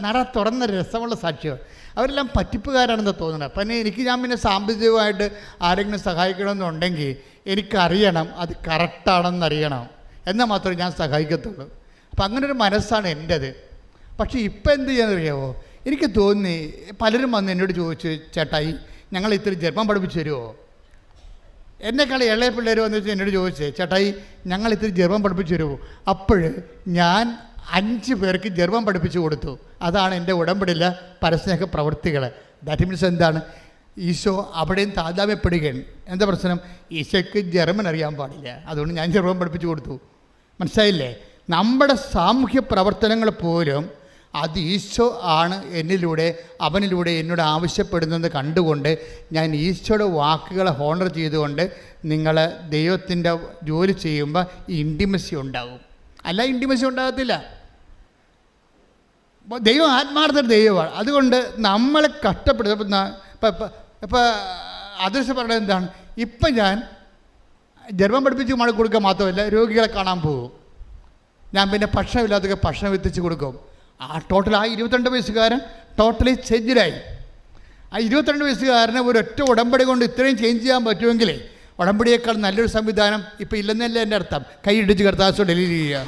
നട തുറന്ന രസമുള്ള സാക്ഷ്യമാണ്. അവരെല്ലാം പറ്റിപ്പുകാരാണെന്ന് തോന്നണം. പിന്നെ ഞാൻ സാമ്പത്തികമായിട്ട് ആരെങ്കിലും സഹായിക്കണമെന്നുണ്ടെങ്കിൽ എനിക്കറിയണം അത് കറക്റ്റാണെന്നറിയണം, എന്നാൽ മാത്രമേ ഞാൻ സഹായിക്കത്തുള്ളൂ. അപ്പം അങ്ങനൊരു മനസ്സാണ് എൻ്റേത്. പക്ഷേ ഇപ്പം എന്ത് ചെയ്യാന്നറിയാമോ? എനിക്ക് തോന്നി പലരും വന്ന് എന്നോട് ചോദിച്ചു, ചേട്ടായി ഞങ്ങൾ ഇത്തിരി ജർമ്മൻ പഠിപ്പിച്ച് തരുമോ? എന്നെക്കാൾ ഇളയ പിള്ളേർ വന്നിട്ട് എന്നോട് ചോദിച്ചേ, ചേട്ടായി ഞങ്ങൾ ഇത്തിരി ജർമ്മൻ പഠിപ്പിച്ച് തരുമോ? അപ്പോൾ ഞാൻ 5 പേർക്ക് ജർമ്മൻ പഠിപ്പിച്ചു കൊടുത്തു. അതാണ് എൻ്റെ ഉടമ്പടിയിലെ പരസ്നേഹ പ്രവൃത്തികൾ. ദാറ്റ് മീൻസ് എന്താണ്? ഈശോ അവിടെയും താതാമ്യപ്പെടുകയാണ്. എന്താ പ്രശ്നം? ഈശോയ്ക്ക് ജർമ്മൻ അറിയാൻ പാടില്ല, അതുകൊണ്ട് ഞാൻ ജർമ്മൻ പഠിപ്പിച്ചു കൊടുത്തു. മനസ്സിലായില്ലേ? നമ്മുടെ സാമൂഹ്യ പ്രവർത്തനങ്ങൾ പോലും അത് ഈശോ ആണ് എന്നിലൂടെ, അവനിലൂടെ എന്നോട് ആവശ്യപ്പെടുന്നത് കണ്ടുകൊണ്ട് ഞാൻ ഈശോയുടെ വാക്കുകളെ ഹോണർ ചെയ്തുകൊണ്ട് നിങ്ങൾ ദൈവത്തിൻ്റെ ജോലി ചെയ്യുമ്പോൾ ഈ ഇൻറ്റിമസി ഉണ്ടാകും. അല്ല ഇൻറ്റിമസി ഉണ്ടാകത്തില്ല. ദൈവം ആത്മാർത്ഥ ദൈവമാണ്. അതുകൊണ്ട് നമ്മളെ കഷ്ടപ്പെടുത്തുന്ന ഇപ്പോൾ അദൃശ്യം പറയുന്നത് എന്താണ്? ഇപ്പം ഞാൻ ജർമ്മൻ പഠിപ്പിച്ച് മഴ കൊടുക്കുക മാത്രമല്ല, രോഗികളെ കാണാൻ പോകും. ഞാൻ പിന്നെ ഭക്ഷണമില്ലാത്തൊക്കെ ഭക്ഷണം എത്തിച്ച് കൊടുക്കും. ആ 22 വയസ്സുകാരൻ ടോട്ടലി ചേഞ്ചിലായി. ആ 22 വയസ്സുകാരനെ ഒരൊറ്റ ഉടമ്പടി കൊണ്ട് ഇത്രയും ചേഞ്ച് ചെയ്യാൻ പറ്റുമെങ്കിൽ ഉടമ്പടിയേക്കാൾ നല്ലൊരു സംവിധാനം ഇപ്പം ഇല്ലെന്നല്ലേ എൻ്റെ അർത്ഥം. കൈയിടിച്ച് കർത്താവ് ഡെലിവറി ചെയ്യുക.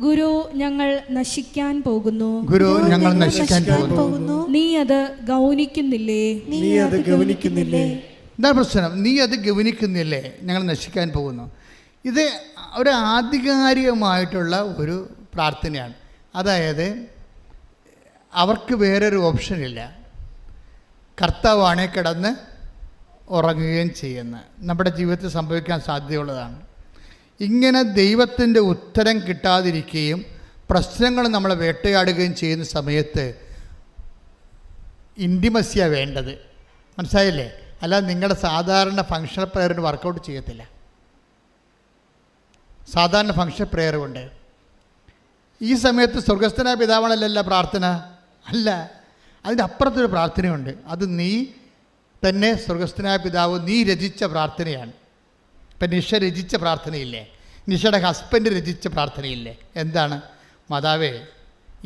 ഗുരു, ഞങ്ങൾ നശിക്കാൻ പോകുന്നു. ഗുരു, ഞങ്ങൾ നശിക്കാൻ പോകുന്നു. നീ അത് ഗൗനിക്കുന്നില്ലേ? നീ അത് ഗൗനിക്കുന്നില്ലേ? എന്താ പ്രശ്നം? നീ അത് ഗൗനിക്കുന്നില്ലേ? ഞങ്ങൾ നശിക്കാൻ പോകുന്നു. ഇത് ഒരു ആധികാരികമായിട്ടുള്ള ഒരു പ്രാർത്ഥനയാണ്. അതായത് അവർക്ക് വേറൊരു ഓപ്ഷനില്ല. കർത്താവാണേ കിടന്ന് ഉറങ്ങുകയും ചെയ്യുന്ന നമ്മുടെ ജീവിതത്തിൽ സംഭവിക്കാൻ സാധ്യതയുള്ളതാണ്. ഇങ്ങനെ ദൈവത്തിൻ്റെ ഉത്തരം കിട്ടാതിരിക്കുകയും പ്രശ്നങ്ങൾ നമ്മളെ വേട്ടയാടുകയും ചെയ്യുന്ന സമയത്ത് ഇൻറ്റിമസിയാണ് വേണ്ടത്. മനസ്സിലായില്ലേ? അല്ലാതെ നിങ്ങളുടെ സാധാരണ ഫങ്ഷണൽ പ്രെയറിന് വർക്കൗട്ട് ചെയ്യത്തില്ല. സാധാരണ ഫങ്ഷൻ പ്രെയർ കൊണ്ട് ഈ സമയത്ത് സ്വർഗസ്ഥനായ പിതാവാണല്ല പ്രാർത്ഥന, അല്ല, അതിൻ്റെ അപ്പുറത്തൊരു പ്രാർത്ഥനയുണ്ട്. അത് നീ തന്നെ സ്വർഗസ്ഥനായ പിതാവ് നീ രചിച്ച പ്രാർത്ഥനയാണ്. ഇപ്പം നിഷ രചിച്ച പ്രാർത്ഥനയില്ലേ? നിഷയുടെ ഹസ്ബൻഡ് രചിച്ച പ്രാർത്ഥനയില്ലേ? എന്താണ്? മാതാവേ,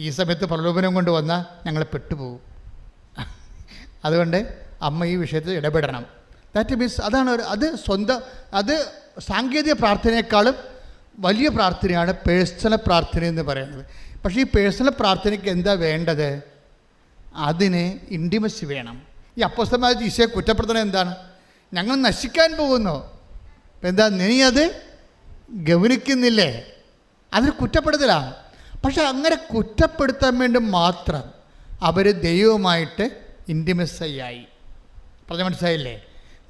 ഈ സമയത്ത് പ്രലോഭനം കൊണ്ട് വന്നാൽ ഞങ്ങൾ പെട്ടുപോകും, അതുകൊണ്ട് അമ്മ ഈ വിഷയത്തിൽ ഇടപെടണം. ദാറ്റ് മീൻസ് അതാണ് അത് സാങ്കേതിക പ്രാർത്ഥനയെക്കാളും വലിയ പ്രാർത്ഥനയാണ് പേഴ്സണൽ പ്രാർത്ഥന എന്ന് പറയുന്നത്. പക്ഷേ ഈ പേഴ്സണൽ പ്രാർത്ഥനയ്ക്ക് എന്താ വേണ്ടത്? അതിന് ഇൻറ്റിമസി വേണം. ഈ അപ്പോസ്തലന്മാർ ഈശോയെ കുറ്റപ്പെടുത്തണത് എന്താണ്? ഞങ്ങൾ നശിക്കാൻ പോകുന്നു. അപ്പം എന്താ? നീ അത് ഗൗനിക്കുന്നില്ലേ? അതൊരു കുറ്റപ്പെടുത്തലാണ്. പക്ഷെ അങ്ങനെ കുറ്റപ്പെടുത്താൻ വേണ്ടി മാത്രം അവർ ദൈവവുമായിട്ട് ഇൻറ്റിമസിയായി. പറഞ്ഞ മനസ്സിലായില്ലേ?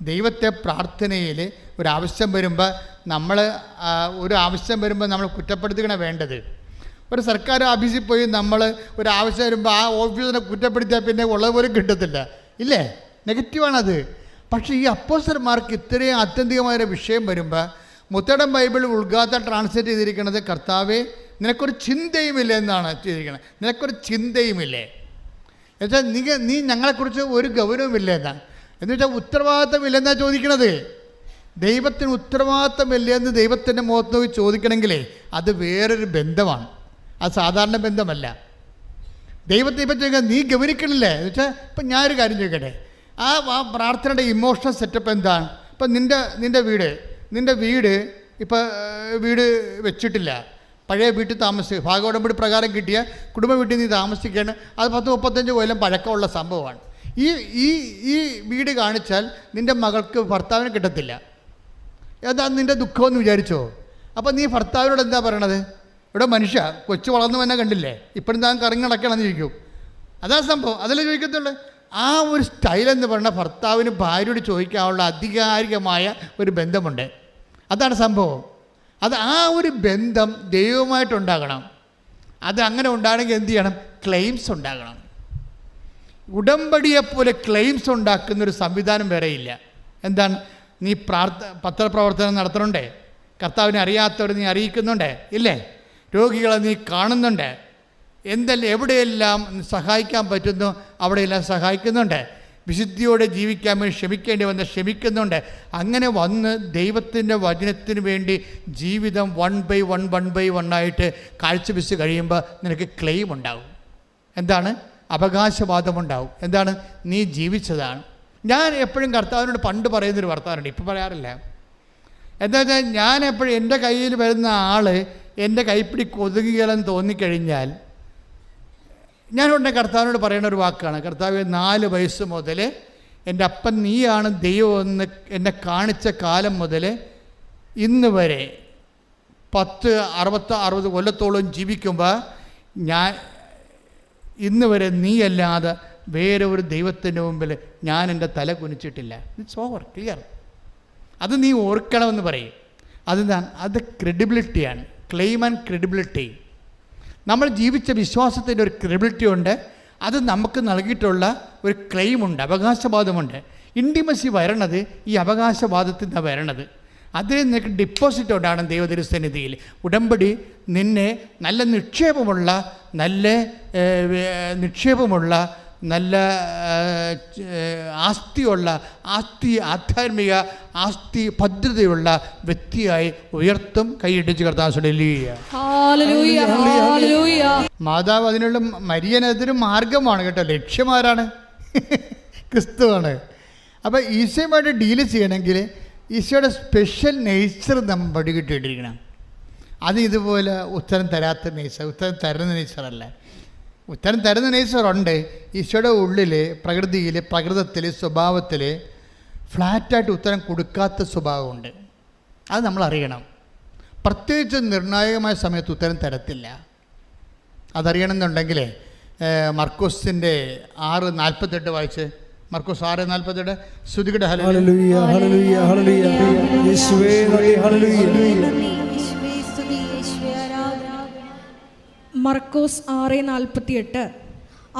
ദൈവത്തെ പ്രാർത്ഥനയിൽ ഒരാവശ്യം വരുമ്പോൾ നമ്മൾ നമ്മൾ കുറ്റപ്പെടുത്തുകയാണ് വേണ്ടത്. ഒരു സർക്കാർ ഓഫീസിൽ പോയി നമ്മൾ ഒരാവശ്യം വരുമ്പോൾ ആ ഓഫീസിനെ കുറ്റപ്പെടുത്തിയാൽ പിന്നെ ഉള്ളതുപോലും കിട്ടത്തില്ല, ഇല്ലേ? നെഗറ്റീവാണത്. പക്ഷേ ഈ അപ്പോസ്തലന്മാർക്ക് ഇത്രയും ആത്യന്തികമായൊരു വിഷയം വരുമ്പോൾ മുത്തടം ബൈബിൾ ഉൾഗാത്ത ട്രാൻസ്ലേറ്റ് ചെയ്തിരിക്കുന്നത് കർത്താവേ നിനക്കൊരു ചിന്തയുമില്ല എന്നാണ് ചെയ്തിരിക്കുന്നത്. നിനക്കൊരു ചിന്തയുമില്ലേ എന്നുവെച്ചാൽ നീ ഞങ്ങളെക്കുറിച്ച് ഒരു ഗൗരവമില്ല എന്നാണ്. എന്നുവെച്ചാൽ ഉത്തരവാദിത്തമില്ലെന്നാണ് ചോദിക്കണത്. ദൈവത്തിന് ഉത്തരവാദിത്തമില്ലെന്ന് ദൈവത്തിൻ്റെ മുഖത്ത് നോക്കി ചോദിക്കണമെങ്കിലേ അത് വേറൊരു ബന്ധമാണ്, അത് സാധാരണ ബന്ധമല്ല. ദൈവത്തെ ഇപ്പം ചോദിക്കുക നീ ഗൗനിക്കണില്ലേ എന്ന് വെച്ചാൽ ഇപ്പം ഞാനൊരു കാര്യം ചോദിക്കട്ടെ, ആ പ്രാർത്ഥനയുടെ ഇമോഷണൽ സെറ്റപ്പ് എന്താണ്? ഇപ്പം നിൻ്റെ വീട് ഇപ്പം വീട് വെച്ചിട്ടില്ല, പഴയ വീട്ടിൽ താമസിക്കുക, ഭാഗോടമ്പടി പ്രകാരം കിട്ടിയ കുടുംബ വീട്ടിൽ നീ താമസിക്കുകയാണ്. അത് 10-35 കൊല്ലം പഴക്കമുള്ള സംഭവമാണ്. ഈ വീട് കാണിച്ചാൽ നിൻ്റെ മകൾക്ക് ഭർത്താവിന് കിട്ടത്തില്ല. അതാ നിൻ്റെ ദുഃഖമെന്ന് വിചാരിച്ചോ? അപ്പം നീ ഭർത്താവിനോട് എന്താ പറയണത്? ഇവിടെ മനുഷ്യ കൊച്ചു വളർന്നു തന്നെ കണ്ടില്ലേ, ഇപ്പോഴും താൻ കറങ്ങി നടക്കണമെന്ന് ചോദിക്കും. അതാ സംഭവം, അതല്ലേ ചോദിക്കത്തുള്ളൂ. ആ ഒരു സ്റ്റൈലെന്ന് പറഞ്ഞാൽ ഭർത്താവിന് ഭാര്യയോട് ചോദിക്കാനുള്ള ആധികാരികമായ ഒരു ബന്ധമുണ്ട്. അതാണ് സംഭവം. ആ ഒരു ബന്ധം ദൈവവുമായിട്ടുണ്ടാകണം. അത് അങ്ങനെ ഉണ്ടാകണമെങ്കിൽ എന്ത് ചെയ്യണം? ക്ലെയിംസ് ഉണ്ടാകണം. ഉടമ്പടിയെപ്പോലെ ക്ലെയിംസ് ഉണ്ടാക്കുന്നൊരു സംവിധാനം വേറെയില്ല. എന്താണ്? നീ പത്രപ്രവർത്തനം നടത്തുന്നുണ്ടേ, കർത്താവിനെ അറിയാത്തവർ നീ അറിയിക്കുന്നുണ്ട്, ഇല്ലേ? രോഗികളെ നീ കാണുന്നുണ്ട്, എവിടെയെല്ലാം സഹായിക്കാൻ പറ്റുന്നു അവിടെയെല്ലാം സഹായിക്കുന്നുണ്ട്, വിശുദ്ധിയോടെ ജീവിക്കാൻ വേണ്ടി ക്ഷമിക്കേണ്ടി വന്ന് ക്ഷമിക്കുന്നുണ്ട്. അങ്ങനെ വന്ന് ദൈവത്തിൻ്റെ വചനത്തിന് വേണ്ടി ജീവിതം 1 by 1 ആയിട്ട് കാഴ്ചവെച്ച് കഴിയുമ്പോൾ നിനക്ക് ക്ലെയിം ഉണ്ടാവും. എന്താണ്? അവകാശവാദമുണ്ടാവും. എന്താണ്? നീ ജീവിച്ചതാണ്. ഞാൻ എപ്പോഴും കർത്താവിനോട് പണ്ട് പറയുന്നൊരു വർത്തമാനമുണ്ട്, ഇപ്പോൾ പറയാറില്ല. എന്താ വെച്ചാൽ ഞാൻ എപ്പോഴും എൻ്റെ കയ്യിൽ വരുന്ന ആൾ എൻ്റെ കൈപ്പിടി കൊതുകുകളെന്ന് തോന്നിക്കഴിഞ്ഞാൽ ഞാൻ ഉടനെ കർത്താവിനോട് പറയുന്ന ഒരു വാക്കാണ്, കർത്താവ് 4 വയസ്സ് മുതൽ എൻ്റെ അപ്പൻ നീയാണ് ദൈവമെന്ന് എന്നെ കാണിച്ച കാലം മുതൽ ഇന്ന് വരെ 60 കൊല്ലത്തോളം ജീവിക്കുമ്പോൾ ഞാൻ ഇന്ന് വരെ നീയല്ലാതെ വേറെ ഒരു ദൈവത്തിൻ്റെ മുമ്പിൽ ഞാൻ എൻ്റെ തല കുനിച്ചിട്ടില്ല. It's over, clear. അത് നീ ഓർക്കണമെന്ന് പറയും. അത് ക്രെഡിബിലിറ്റിയാണ്. Claim and credibility. നമ്മൾ ജീവിച്ച വിശ്വാസത്തിൻ്റെ ഒരു ക്രെഡിബിലിറ്റി ഉണ്ട്. അത് നമുക്ക് നൽകിയിട്ടുള്ള ഒരു ക്ലെയിമുണ്ട്, അവകാശവാദമുണ്ട്. ഇൻറ്റിമസി വരണത് ഈ അവകാശവാദത്തിൽ നിന്നാണ് വരണത്. അതിൽ നിനക്ക് ഡിപ്പോസിറ്റ് ഉണ്ടാകണം ദൈവതിരുസന്നിധിയിൽ. ഉടമ്പടി നിന്നെ നല്ല നിക്ഷേപമുള്ള നല്ല ആധ്യാത്മിക ആസ്തി ഭദ്രതയുള്ള വ്യക്തിയായി ഉയർത്തും. കൈയിടിച്ച് കർത്താവേ. മാതാവ് അതിനുള്ള മരിയനെതിരെ മാർഗമാണ് കേട്ടോ. ലക്ഷ്യമാരാണ്? ക്രിസ്തുവാണ്. അപ്പോൾ ഈശോയുമായിട്ട് ഡീല് ചെയ്യണമെങ്കിൽ ഈശോയുടെ സ്പെഷ്യൽ നേച്ചർ നമ്മൾ പഠിക്കിട്ടിരിക്കണം. അത് ഇതുപോലെ ഉത്തരം തരാത്ത നേച്ചർ, ഉത്തരം തരുന്ന നേച്ചറല്ല. ഉത്തരം തരുന്ന നേച്ചറുണ്ട്. ഈശോയുടെ ഉള്ളിൽ, പ്രകൃതിയിൽ, പ്രകൃതത്തിൽ, സ്വഭാവത്തിൽ ഫ്ലാറ്റായിട്ട് ഉത്തരം കൊടുക്കാത്ത സ്വഭാവമുണ്ട്. അത് നമ്മൾ അറിയണം. പ്രത്യേകിച്ച് നിർണായകമായ സമയത്ത് ഉത്തരം തരത്തില്ല. അതറിയണമെന്നുണ്ടെങ്കിൽ മർക്കോസിൻ്റെ 6:48 വായിച്ച്. മർക്കോസ് 6:48 ശ്രുതികടെ ഹല്ലേലൂയ ഹല്ലേലൂയ ഹല്ലേലൂയ യേശുവേ നന്ദി ഹല്ലേലൂയ. മർക്കോസ് 6:48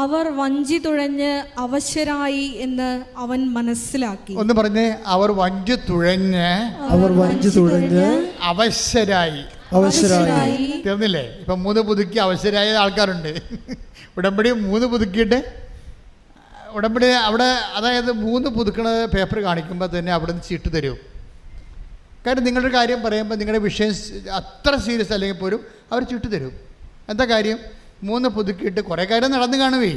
അവർ വഞ്ചി തുഴഞ്ഞ് അവശരായി എന്ന് അവൻ മനസ്സിലാക്കി. ഒന്ന് പറഞ്ഞേ, അവർ വഞ്ചി തുഴഞ്ഞ് അവശരായി. തീർന്നില്ലേ? ഇപ്പം 3 പുതുക്കി അവശരായ ആൾക്കാരുണ്ട്. ഉടമ്പടി 3 പുതുക്കിയിട്ട് ഉടമ്പടി അവിടെ, അതായത് 3 പുതുക്കണ പേപ്പർ കാണിക്കുമ്പോൾ തന്നെ അവിടെ നിന്ന് ചീട്ട് തരും. കാര്യം നിങ്ങളുടെ കാര്യം പറയുമ്പോൾ നിങ്ങളുടെ വിഷയം അത്ര സീരിയസ് അല്ലെങ്കിൽ പോലും അവർ ചീട്ട് തരും. എന്താ കാര്യം? 3 പുതുക്കിയിട്ട് കുറേ കാര്യം നടന്നു കാണുവേ.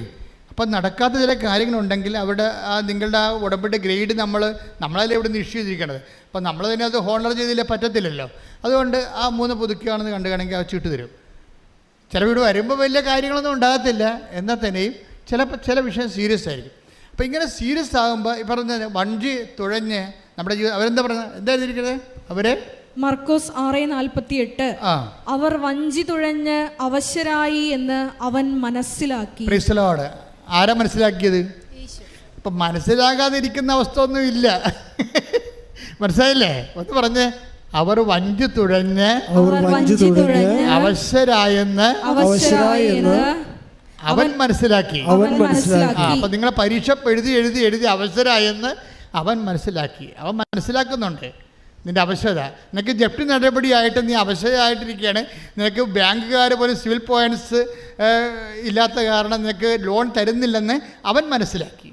അപ്പം നടക്കാത്ത ചില കാര്യങ്ങളുണ്ടെങ്കിൽ അവിടെ നിങ്ങളുടെ ആ ഉടമ്പടി ഗ്രേഡ് നമ്മളല്ലേ ഇവിടെ നിന്ന് ഇഷ്യൂ ചെയ്തിരിക്കണത്. അപ്പം നമ്മൾ തന്നെ അത് ഹോണർ ചെയ്തില്ലേ പറ്റത്തില്ലല്ലോ. അതുകൊണ്ട് ആ 3 പുതുക്കുകയാണെന്ന് കണ്ടുകയാണെങ്കിൽ ആ ചീട്ട് തരും. ചില വീട് വരുമ്പോൾ വലിയ കാര്യങ്ങളൊന്നും ഉണ്ടാകത്തില്ല, എന്നാൽ തന്നെയും ചില വിഷയം സീരിയസ് ആയിരിക്കും. അപ്പോൾ ഇങ്ങനെ സീരിയസ് ആകുമ്പോൾ ഈ പറഞ്ഞ വഞ്ചി തുഴഞ്ഞ് നമ്മുടെ ജീവിതം അവരെന്താ പറഞ്ഞത്? എന്താ ചെയ്തിരിക്കുന്നത്? അവരെ മർക്കോസ് 6:48 അവർ വഞ്ചി തുഴഞ്ഞ് അവശരായി എന്ന് അവൻ മനസ്സിലാക്കി. Price the Lord. ആരാ മനസ്സിലാക്കിയത്? ഇപ്പം മനസ്സിലാകാതിരിക്കുന്ന അവസ്ഥ ഒന്നും ഇല്ല. മനസ്സിലായില്ലേ? ഒന്ന് പറഞ്ഞേ, അവർ വഞ്ചി തുഴഞ്ഞ് അവശരായെന്ന് അവൻ മനസ്സിലാക്കി. അപ്പൊ നിങ്ങളെ പരീക്ഷ എഴുതി അവശരായെന്ന് അവൻ മനസ്സിലാക്കി. അവൻ മനസ്സിലാക്കുന്നുണ്ട് നിന്റെ അവശത. നിനക്ക് ജപ്തി നടപടിയായിട്ട് നീ അവശതയായിട്ടിരിക്കുകയാണ്. നിനക്ക് ബാങ്കുകാർ പോലും സിവിൽ പോയിൻറ്റ്സ് ഇല്ലാത്ത കാരണം നിനക്ക് ലോൺ തരുന്നില്ലെന്ന് അവൻ മനസ്സിലാക്കി.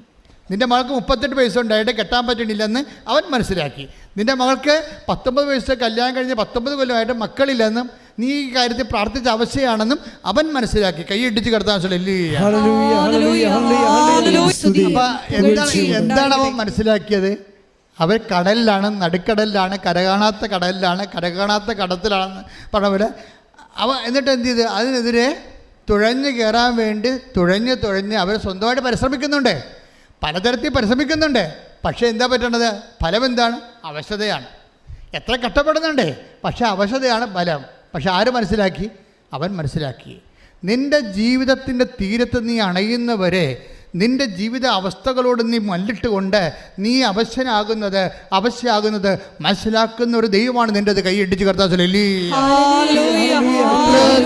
നിൻ്റെ മകൾക്ക് 38 വയസ്സ് ഉണ്ടായിട്ട് കെട്ടാൻ പറ്റണില്ലെന്ന് അവൻ മനസ്സിലാക്കി. നിൻ്റെ മകൾക്ക് 19 വയസ്സ് കല്യാണം കഴിഞ്ഞ് 19 കൊല്ലമായിട്ട് മക്കളില്ലെന്നും നീ ഈ കാര്യത്തിൽ പ്രാർത്ഥിച്ച അവസ്ഥയാണെന്നും അവൻ മനസ്സിലാക്കി. കൈയിടിച്ച് കിടത്താൻ എന്താണ് അവൻ മനസ്സിലാക്കിയത്? അവർ കടലിലാണ്, നടുക്കടലിലാണ്, കരകാണാത്ത കടലിലാണ്, കരകാണാത്ത കടത്തിലാണെന്ന് പറഞ്ഞ പോലെ എന്നിട്ട് എന്ത് ചെയ്ത് അതിനെതിരെ തുഴഞ്ഞ് കയറാൻ വേണ്ടി തുഴഞ്ഞ് അവർ സ്വന്തമായിട്ട് പരിശ്രമിക്കുന്നുണ്ട്, പലതരത്തിൽ പരിശ്രമിക്കുന്നുണ്ട്. പക്ഷേ എന്താ പറ്റേണ്ടത്? ഫലം എന്താണ്? അവശതയാണ്. എത്ര കഷ്ടപ്പെടുന്നുണ്ട്, പക്ഷേ അവശതയാണ് ഫലം. പക്ഷെ ആര് മനസ്സിലാക്കി? അവൻ മനസ്സിലാക്കി. നിൻ്റെ ജീവിതത്തിൻ്റെ തീരത്ത് നീ അണയുന്നവരെ നിൻ്റെ ജീവിത അവസ്ഥകളോട് നീ മല്ലിട്ട് കൊണ്ട് നീ അവശയാകുന്നത് മനസ്സിലാക്കുന്ന ഒരു ദൈവമാണ് നിൻ്റെത്. കൈയിടിച്ച് കർത്താവ്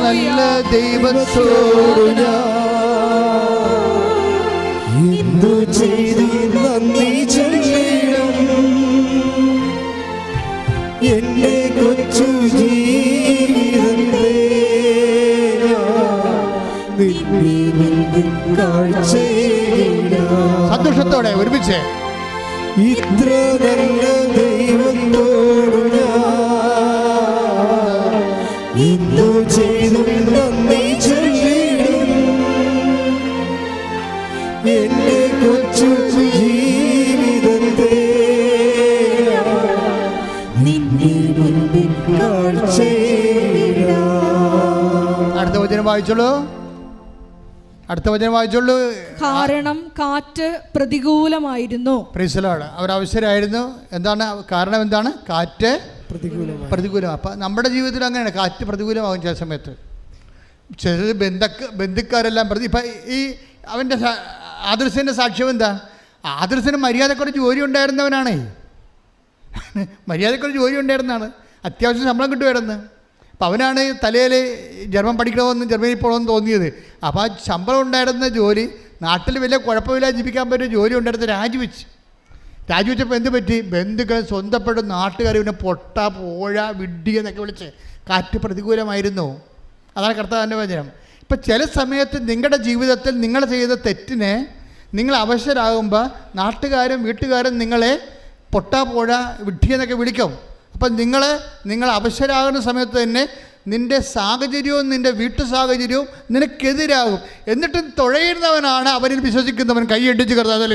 നല്ല ദൈവത്തോട് എന്റെ കൊച്ചു സന്തോഷത്തോടെ ഒരുമിച്ച് ഇത്ര നല്ല ദൈവത്തോട് ഇന്നു ചെയ്തു നന്ദി ചൊല്ലിടും. എന്റെ കൊച്ചു ജീവിതത്തെ അടുത്ത വചനം വായിച്ചോളൂ. കാരണം കാറ്റ് പ്രതികൂലമായിരുന്നു. Praise the Lord. അവർ അവശരായിരുന്നു. എന്താണ് കാരണം? എന്താണ്? കാറ്റ് പ്രതികൂലം. അപ്പം നമ്മുടെ ജീവിതത്തിൽ അങ്ങനെയാണ്, കാറ്റ് പ്രതികൂലമാകും ചില സമയത്ത്. ചില ബന്ധുക്കാരെല്ലാം ഇപ്പം ഈ അവൻ്റെ ആദർശൻ്റെ സാക്ഷ്യം എന്താ? ആദർശന് മര്യാദക്കൊരു ജോലി ഉണ്ടായിരുന്നവനാണേ. മര്യാദക്കൊരു ജോലി ഉണ്ടായിരുന്നതാണ്, അത്യാവശ്യം ശമ്പളം കിട്ടുമായിരുന്നു. അപ്പം അവനാണ് തലയിൽ ജർമ്മൻ പഠിക്കണമെന്നും ജർമ്മനിയിൽ പോകണമെന്ന് തോന്നിയത്. അപ്പോൾ ആ ശമ്പളം ഉണ്ടായിരുന്ന ജോലി, നാട്ടിൽ വലിയ കുഴപ്പമില്ല ജീവിക്കാൻ പറ്റിയ ജോലി ഉണ്ടായിരുന്ന രാജിവെച്ചപ്പോൾ എന്ത് പറ്റി? ബന്ധുക്കളെ സ്വന്തപ്പെട്ട നാട്ടുകാർ പിന്നെ പൊട്ട പോഴ വിഡ്ഢി എന്നൊക്കെ വിളിച്ച് കാറ്റ് പ്രതികൂലമായിരുന്നു. അതാണ് കർത്താവിൻ്റെ വചനം. ഇപ്പം ചില സമയത്ത് നിങ്ങളുടെ ജീവിതത്തിൽ നിങ്ങൾ ചെയ്ത തെറ്റിനെ നിങ്ങൾ അവശരാകുമ്പോൾ നാട്ടുകാരും വീട്ടുകാരും നിങ്ങളെ പൊട്ട പോഴ വിഡ്ഢി എന്നൊക്കെ വിളിക്കും. അപ്പം നിങ്ങൾ അവശരാകുന്ന സമയത്ത് തന്നെ നിൻ്റെ സാഹചര്യവും നിൻ്റെ വീട്ടു സാഹചര്യവും നിനക്കെതിരാകും. എന്നിട്ടും തുഴയുന്നവനാണ് അവനിൽ വിശ്വസിക്കുന്നവൻ. കൈയടിച്ച് കർത്താവ്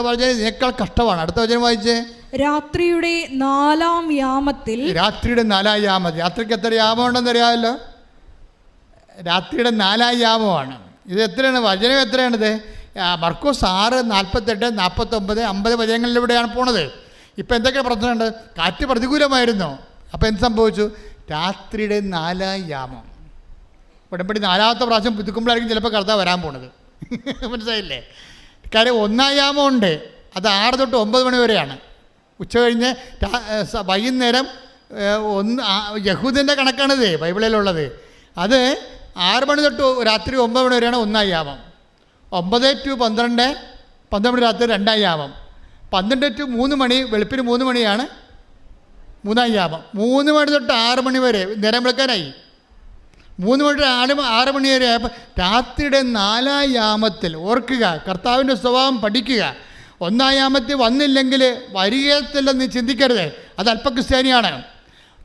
പറഞ്ഞാൽ ഇതിനേക്കാൾ കഷ്ടമാണ്. അടുത്ത വചനം വായിച്ചേ. രാത്രിയുടെ 4-ാം യാമത്തിൽ. രാത്രിയുടെ 4-ാം യാമം. രാത്രിക്ക് എത്ര യാമം ഉണ്ടെന്ന് അറിയാമല്ലോ. രാത്രിയുടെ 4-ാം യാമമാണ് ഇത്. എത്രയാണ് വചനം? എത്രയാണിത്? മർക്കോസ് 6:48, 49, 50 വചനങ്ങളിലൂടെയാണ് പോണത്. ഇപ്പം എന്തൊക്കെ പ്രശ്നമുണ്ട്? കാറ്റ് പ്രതികൂലമായിരുന്നു. അപ്പോൾ എന്ത് സംഭവിച്ചു? രാത്രിയുടെ 4-ാം യാമം. ഉടമ്പടി 4-ാമത്തെ പ്രാവശ്യം പുതുക്കുമ്പോഴായിരിക്കും ചിലപ്പോൾ കർത്താവ് വരാൻ പോണത്. മനസ്സിലായില്ലേ? കാര്യം 1-ാം യാമം ഉണ്ട്, അത് 6 തൊട്ട് 9 മണി വരെയാണ്. ഉച്ച കഴിഞ്ഞ് വൈകുന്നേരം യഹൂദൻ്റെ കണക്കാണിത് ബൈബിളിലുള്ളത്. അത് 6 മണി തൊട്ട് രാത്രി 9 മണി വരെയാണ് 1-ാം യാമം. 9 to 12, 12 മണി രാത്രി 2-ാം യാമം. 12 to 3 മണി, വെളുപ്പിന് 3 മണിയാണ് 3-ാം യാമം. 3 മണി തൊട്ട് 6 മണി വരെ നേരം വിളിക്കാനായി. 3 മണി തൊട്ട് 6 മണി വരെ ആയപ്പോൾ രാത്രിയുടെ 4-ാം യാമത്തിൽ. ഓർക്കുക, കർത്താവിൻ്റെ സ്വഭാവം പഠിക്കുക. 1-ാം യാമത്തിൽ വന്നില്ലെങ്കിൽ വരികത്തില്ലെന്ന് ചിന്തിക്കരുത്, അത് അല്പക്രിസ്ത്യാനിയാണ്.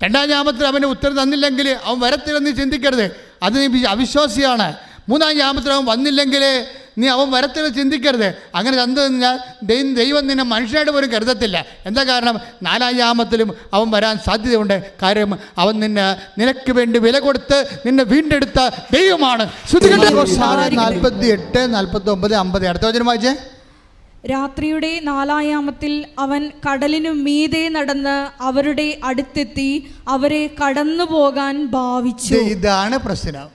2-ാം യാമത്തിൽ അവന് ഉത്തരം തന്നില്ലെങ്കിൽ അവൻ വരത്തില്ലെന്ന് ചിന്തിക്കരുത്, അത് നീ അവിശ്വാസിയാണ്. 3-ാം യാമത്തിൽ അവൻ വന്നില്ലെങ്കിൽ നീ അവൻ വരത്തില്ല ചിന്തിക്കരുത്. അങ്ങനെ തന്നു കഴിഞ്ഞാൽ ദൈവം നിന്നെ മനുഷ്യനായിട്ട് പോലും കരുതത്തില്ല. എന്താ കാരണം? 4-ാം യാമത്തിലും അവൻ വരാൻ സാധ്യതയുണ്ട്. കാര്യം അവൻ നിനക്ക് വേണ്ടി വില കൊടുത്ത് നിന്നെ വീണ്ടെടുത്ത ദൈവമാണ്. 48, 49, 50. അടുത്ത വചനം വായിച്ചേ. രാത്രിയുടെ 4-ാം യാമത്തിൽ അവൻ കടലിനു മീതെ നടന്ന് അവരുടെ അടുത്തെത്തി അവരെ കടന്നു പോകാൻ ഭാവിച്ചു. ഇതാണ് പ്രശ്നം.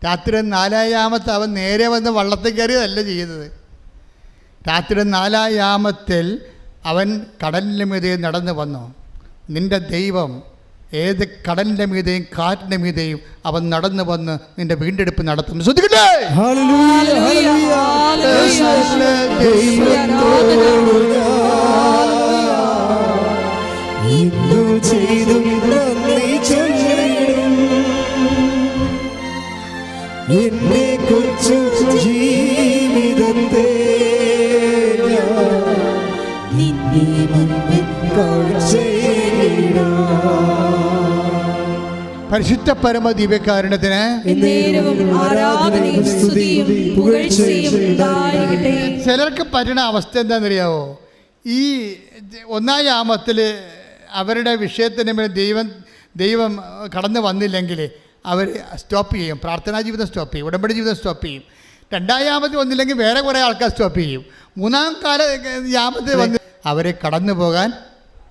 രാത്രി 4-ാം യാമത്തിൽ അവൻ നേരെ വന്ന് വള്ളത്തിൽ കയറിയതല്ല ചെയ്യുന്നത്. രാത്രി 4-ാം യാമത്തിൽ അവൻ കടലിൻ്റെ മീതെ നടന്നു വന്നു. നിൻ്റെ ദൈവം ഏത് കടലിൻ്റെ മീതെയും കാറ്റിൻ്റെ മീതെയും അവൻ നടന്നു വന്ന് നിൻ്റെ വീണ്ടെടുപ്പ് നടത്തും. ശ്രദ്ധിക്കട്ടെ. എന്നെ കൊച്ചു ജീവിതത്തെ പരിശുദ്ധ പരമ ദിവ്യകാരുണ്യത്തിന് ചിലർക്ക് പറ്റുന്ന അവസ്ഥ എന്താണെന്നറിയാവോ? ഈ 1-ാം യാമത്തിൽ അവരുടെ വിഷയത്തിന് മേൽ ദൈവം കടന്നു വന്നില്ലെങ്കിൽ അവർ സ്റ്റോപ്പ് ചെയ്യും. പ്രാർത്ഥനാ ജീവിതം സ്റ്റോപ്പ് ചെയ്യും, ഉടമ്പടി ജീവിതം സ്റ്റോപ്പ് ചെയ്യും. 2-ാം യാമത്തിൽ വന്നില്ലെങ്കിൽ വേറെ കുറേ ആൾക്കാർ സ്റ്റോപ്പ് ചെയ്യും. 3-ാം യാമത്തിൽ വന്ന് അവരെ കടന്നു പോകാൻ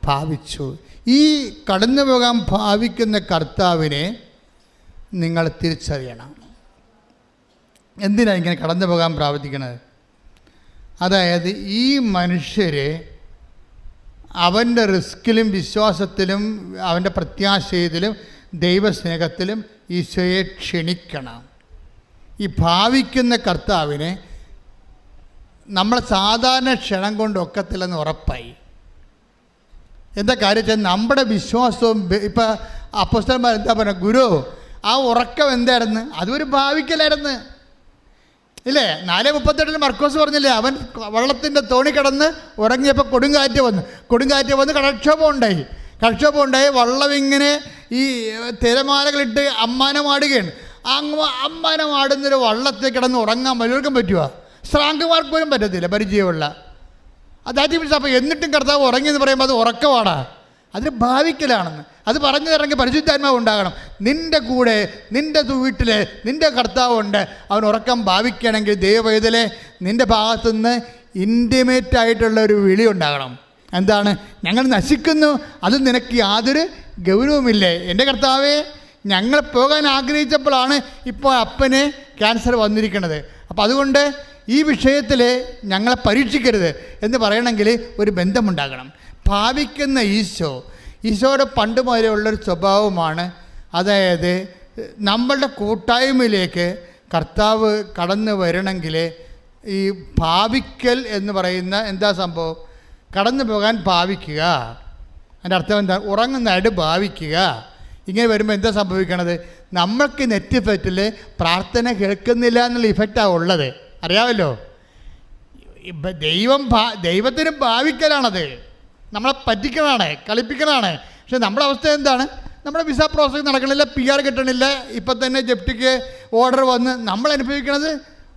ഭാവിച്ചു. ഈ കടന്നു പോകാൻ ഭാവിക്കുന്ന കർത്താവിനെ നിങ്ങൾ തിരിച്ചറിയണം. എന്തിനാണ് ഇങ്ങനെ കടന്നു പോകാൻ പ്രാർത്ഥിക്കുന്നത്? അതായത് ഈ മനുഷ്യരെ അവൻ്റെ റിസ്കിലും വിശ്വാസത്തിലും അവൻ്റെ പ്രത്യാശയത്തിലും ദൈവസ്നേഹത്തിലും ഈശോയെ ക്ഷണിക്കണം. ഈ ഭാവിക്കുന്ന കർത്താവിനെ നമ്മൾ സാധാരണ ക്ഷണം കൊണ്ട് ഒക്കത്തില്ലെന്ന് ഉറപ്പായി. എന്താ കാര്യം വെച്ചാൽ നമ്മുടെ വിശ്വാസവും ഇപ്പം അപ്പോസ്തലന്മാർ എന്താ പറയുക? ഗുരു, ആ ഉറക്കം എന്തായിരുന്നു? അതൊരു ഭാവിക്കലായിരുന്നു, ഇല്ലേ? 4:38 മർക്കോസ് പറഞ്ഞില്ലേ, അവൻ വള്ളത്തിൻ്റെ തോണി കിടന്ന് ഉറങ്ങിയപ്പോൾ കൊടുങ്കാറ്റ് വന്ന് കടക്ഷോഭം ഉണ്ടായി. വള്ളം ഇങ്ങനെ ഈ തിരമാലകളിട്ട് അമ്മാനമാടുകയാണ്. അമ്മാനമാടുന്നൊരു വള്ളത്തിൽ കിടന്ന് ഉറങ്ങാൻ വല്ലവർക്കും പറ്റുമോ? ശ്രാങ്കമാർക്ക് പോലും പറ്റത്തില്ല, പരിചയമുള്ള. അതാറ്റി പിടിച്ച. അപ്പോൾ എന്നിട്ടും കർത്താവ് ഉറങ്ങിയെന്ന് പറയുമ്പോൾ അത് ഉറക്കമാണ്, അതൊരു ഭാവിക്കലാണെന്ന്. അത് പറഞ്ഞു തരണമെങ്കിൽ പരിശുദ്ധാത്മാവ് ഉണ്ടാകണം നിൻ്റെ കൂടെ. നിൻ്റെ വീട്ടിൽ നിൻ്റെ കർത്താവുണ്ട്. അവൻ ഉറക്കം ഭാവിക്കണമെങ്കിൽ ദൈവവേദലെ നിൻ്റെ ഭാഗത്തുനിന്ന് ഇൻറ്റിമേറ്റ് ആയിട്ടുള്ള ഒരു വിളി ഉണ്ടാകണം. എന്താണ്? ഞങ്ങൾ നശിക്കുന്നു, അത് നിനക്ക് യാതൊരു ഗൗരവമില്ലേ? എൻ്റെ കർത്താവേ, ഞങ്ങൾ പോകാൻ ആഗ്രഹിച്ചപ്പോഴാണ് ഇപ്പോൾ അപ്പന് ക്യാൻസർ വന്നിരിക്കുന്നത്. അപ്പോൾ അതുകൊണ്ട് ഈ വിഷയത്തിൽ ഞങ്ങളെ പരീക്ഷിക്കരുത് എന്ന് പറയണമെങ്കിൽ ഒരു ബന്ധമുണ്ടാകണം. ഭാവിക്കുന്ന ഈശോയുടെ പണ്ട് മുതലേ ഉള്ളൊരു സ്വഭാവമാണ്. അതായത് നമ്മളുടെ കൂട്ടായ്മയിലേക്ക് കർത്താവ് കടന്നു വരണമെങ്കിൽ ഈ ഭാവിക്കൽ എന്ന് പറയുന്ന എന്താ സംഭവം? കടന്നു പോകാൻ ഭാവിക്കുക. അതിൻ്റെ അർത്ഥം എന്താ? ഉറങ്ങുന്നതായിട്ട് ഭാവിക്കുക. ഇങ്ങനെ വരുമ്പോൾ എന്താ സംഭവിക്കണത്? നമ്മൾക്ക് നെറ്റ് ഇഫക്റ്റിൽ പ്രാർത്ഥന കേൾക്കുന്നില്ല എന്നുള്ള ഇഫക്റ്റാണ് ഉള്ളത്, അറിയാമല്ലോ. ദൈവത്തിന് ഭാവിക്കലാണത്, നമ്മളെ പറ്റിക്കണതാണ്, കളിപ്പിക്കണതാണ്. പക്ഷെ നമ്മുടെ അവസ്ഥ എന്താണ്? നമ്മുടെ വിസ പ്രോസസ് നടക്കണില്ല, PR കിട്ടണില്ല, ഇപ്പം തന്നെ ജപ്തിക്ക് ഓർഡർ വന്ന് നമ്മൾ അനുഭവിക്കുന്നത്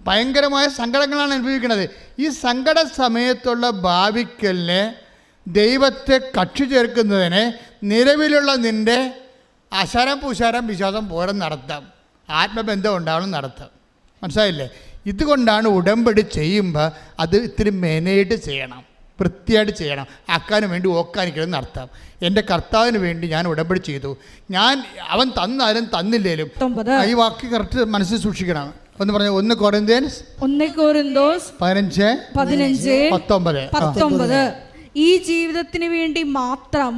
ഭയങ്കരമായ സങ്കടങ്ങളാണ് അനുഭവിക്കുന്നത്. ഈ സങ്കട സമയത്തുള്ള ഭാവിക്കലിനെ ദൈവത്തെ കക്ഷി ചേർക്കുന്നതിന് നിലവിലുള്ള നിൻ്റെ അശരം പുശാരം വിശ്വാസം പോലെ നടത്താം, ആത്മബന്ധം ഉണ്ടാവണം നടത്താം. മനസ്സിലായില്ലേ? ഇതുകൊണ്ടാണ് ഉടമ്പടി ചെയ്യുമ്പോൾ അത് ഇത്തിരി മെനയായിട്ട് ചെയ്യണം, വൃത്തിയായിട്ട് ചെയ്യണം. ആക്കാനും വേണ്ടി ഓക്കാനിക്കണമെന്ന് അർത്ഥം. എൻ്റെ കർത്താവിന് വേണ്ടി ഞാൻ ഉടമ്പടി ചെയ്തു, അവൻ തന്നാലും തന്നില്ലേലും. ഈ വാക്ക് കറക്റ്റ് മനസ്സിൽ സൂക്ഷിക്കണം. ഒന്ന് പറഞ്ഞു, 1 കൊരിന്ത്യൻസ് 15:19. ഈ ജീവിതത്തിന് വേണ്ടി മാത്രം,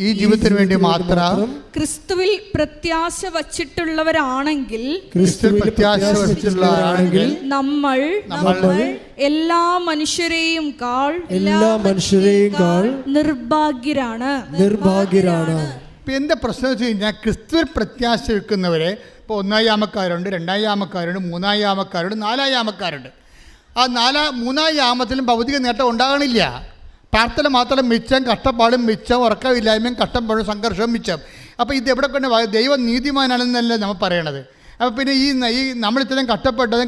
ഈ ജീവിതത്തിന് വേണ്ടി മാത്രം ക്രിസ്തുവിൽ പ്രത്യാശ വച്ചിട്ടുള്ളവരാണെങ്കിൽ നമ്മൾ എല്ലാ മനുഷ്യരെയും കാൾ നിർഭാഗ്യരാണ്. എന്താ പ്രശ്നം വെച്ച് കഴിഞ്ഞാൽ, ക്രിസ്തുവിൽ പ്രത്യാശ വെക്കുന്നവരെ ഇപ്പോൾ 1-ാം യാമക്കാരുണ്ട്, 2-ാം യാമക്കാരുണ്ട്, 3-ാം യാമക്കാരുണ്ട്, 4-ാം യാമക്കാരുണ്ട്. ആ 3-ാം യാമത്തിലും ഭൗതിക നേട്ടം ഉണ്ടാകണില്ല. പ്രാർത്ഥന മാത്രം മിച്ചം, കഷ്ടപ്പാടും മിച്ചം, ഉറക്കമില്ലായ്മയും കഷ്ടപ്പാടും സംഘർഷവും മിച്ചം. അപ്പോൾ ഇത് എവിടെ കൊണ്ട് ദൈവം നീതിമാനാണെന്നല്ലേ നമ്മൾ പറയണത്. അപ്പോൾ പിന്നെ ഈ നമ്മൾ ഇത്രയും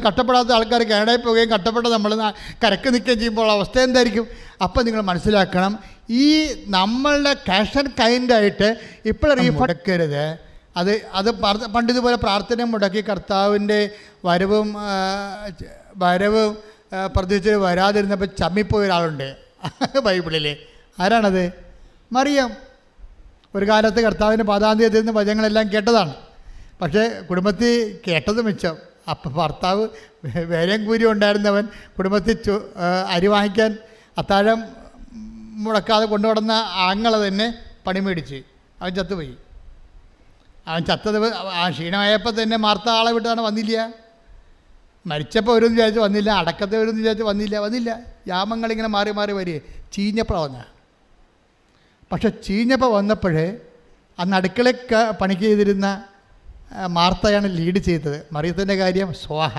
കഷ്ടപ്പെടാത്ത ആൾക്കാർ കാനഡയിൽ പോവുകയും കഷ്ടപ്പെട്ട നമ്മൾ കരക്ക് നിൽക്കുകയും ചെയ്യുമ്പോൾ അവസ്ഥ എന്തായിരിക്കും? അപ്പോൾ നിങ്ങൾ മനസ്സിലാക്കണം, ഈ നമ്മളുടെ ക്യാഷ് ആൻഡ് കൈൻഡായിട്ട് ഇപ്പോഴും മുടക്കരുത്. അത് പണ്ടിതുപോലെ പ്രാർത്ഥന മുടക്കി കർത്താവിൻ്റെ വരവും പ്രതീക്ഷിച്ച് വരാതിരുന്നപ്പോൾ ചമ്മിപ്പോയ ഒരാളുണ്ട് ബൈബിളിൽ. ആരാണത്? മറിയം. ഒരു കാലത്ത് കർത്താവിൻ്റെ പാദാന്ത്യത്തിൽ നിന്ന് വചനങ്ങളെല്ലാം കേട്ടതാണ്. പക്ഷേ കുടുംബത്തിൽ കേട്ടത് മിച്ചം. അപ്പം ഭർത്താവ് വേലയും കൂരി ഉണ്ടായിരുന്നവൻ കുടുംബത്തിൽ അരി വാങ്ങിക്കാൻ അത്താഴം മുടക്കാതെ കൊണ്ടുവന്ന ആങ്ങളെ തന്നെ പണി മേടിച്ച് അവൻ ചത്തുപോയി. അവൻ ചത്തത് ആ ക്ഷീണമായപ്പോൾ തന്നെ മാർത്ത ആളെ വിട്ടാണ് വന്നില്ല. മരിച്ചപ്പോൾ വരുമെന്ന് വിചാരിച്ച് വന്നില്ല, അടക്കത്തെ വരുമെന്ന് വിചാരിച്ച് വന്നില്ല. യാമങ്ങളിങ്ങനെ മാറി മാറി വരിക. ചീഞ്ഞപ്പോൾ വന്ന. പക്ഷെ ചീഞ്ഞപ്പോൾ വന്നപ്പോഴേ അന്ന് അടുക്കളയ്ക്ക് പണിക്ക് ചെയ്തിരുന്ന മാർത്തയാണ് ലീഡ് ചെയ്തത്. മറിയത്തിൻ്റെ കാര്യം സ്വാഹ.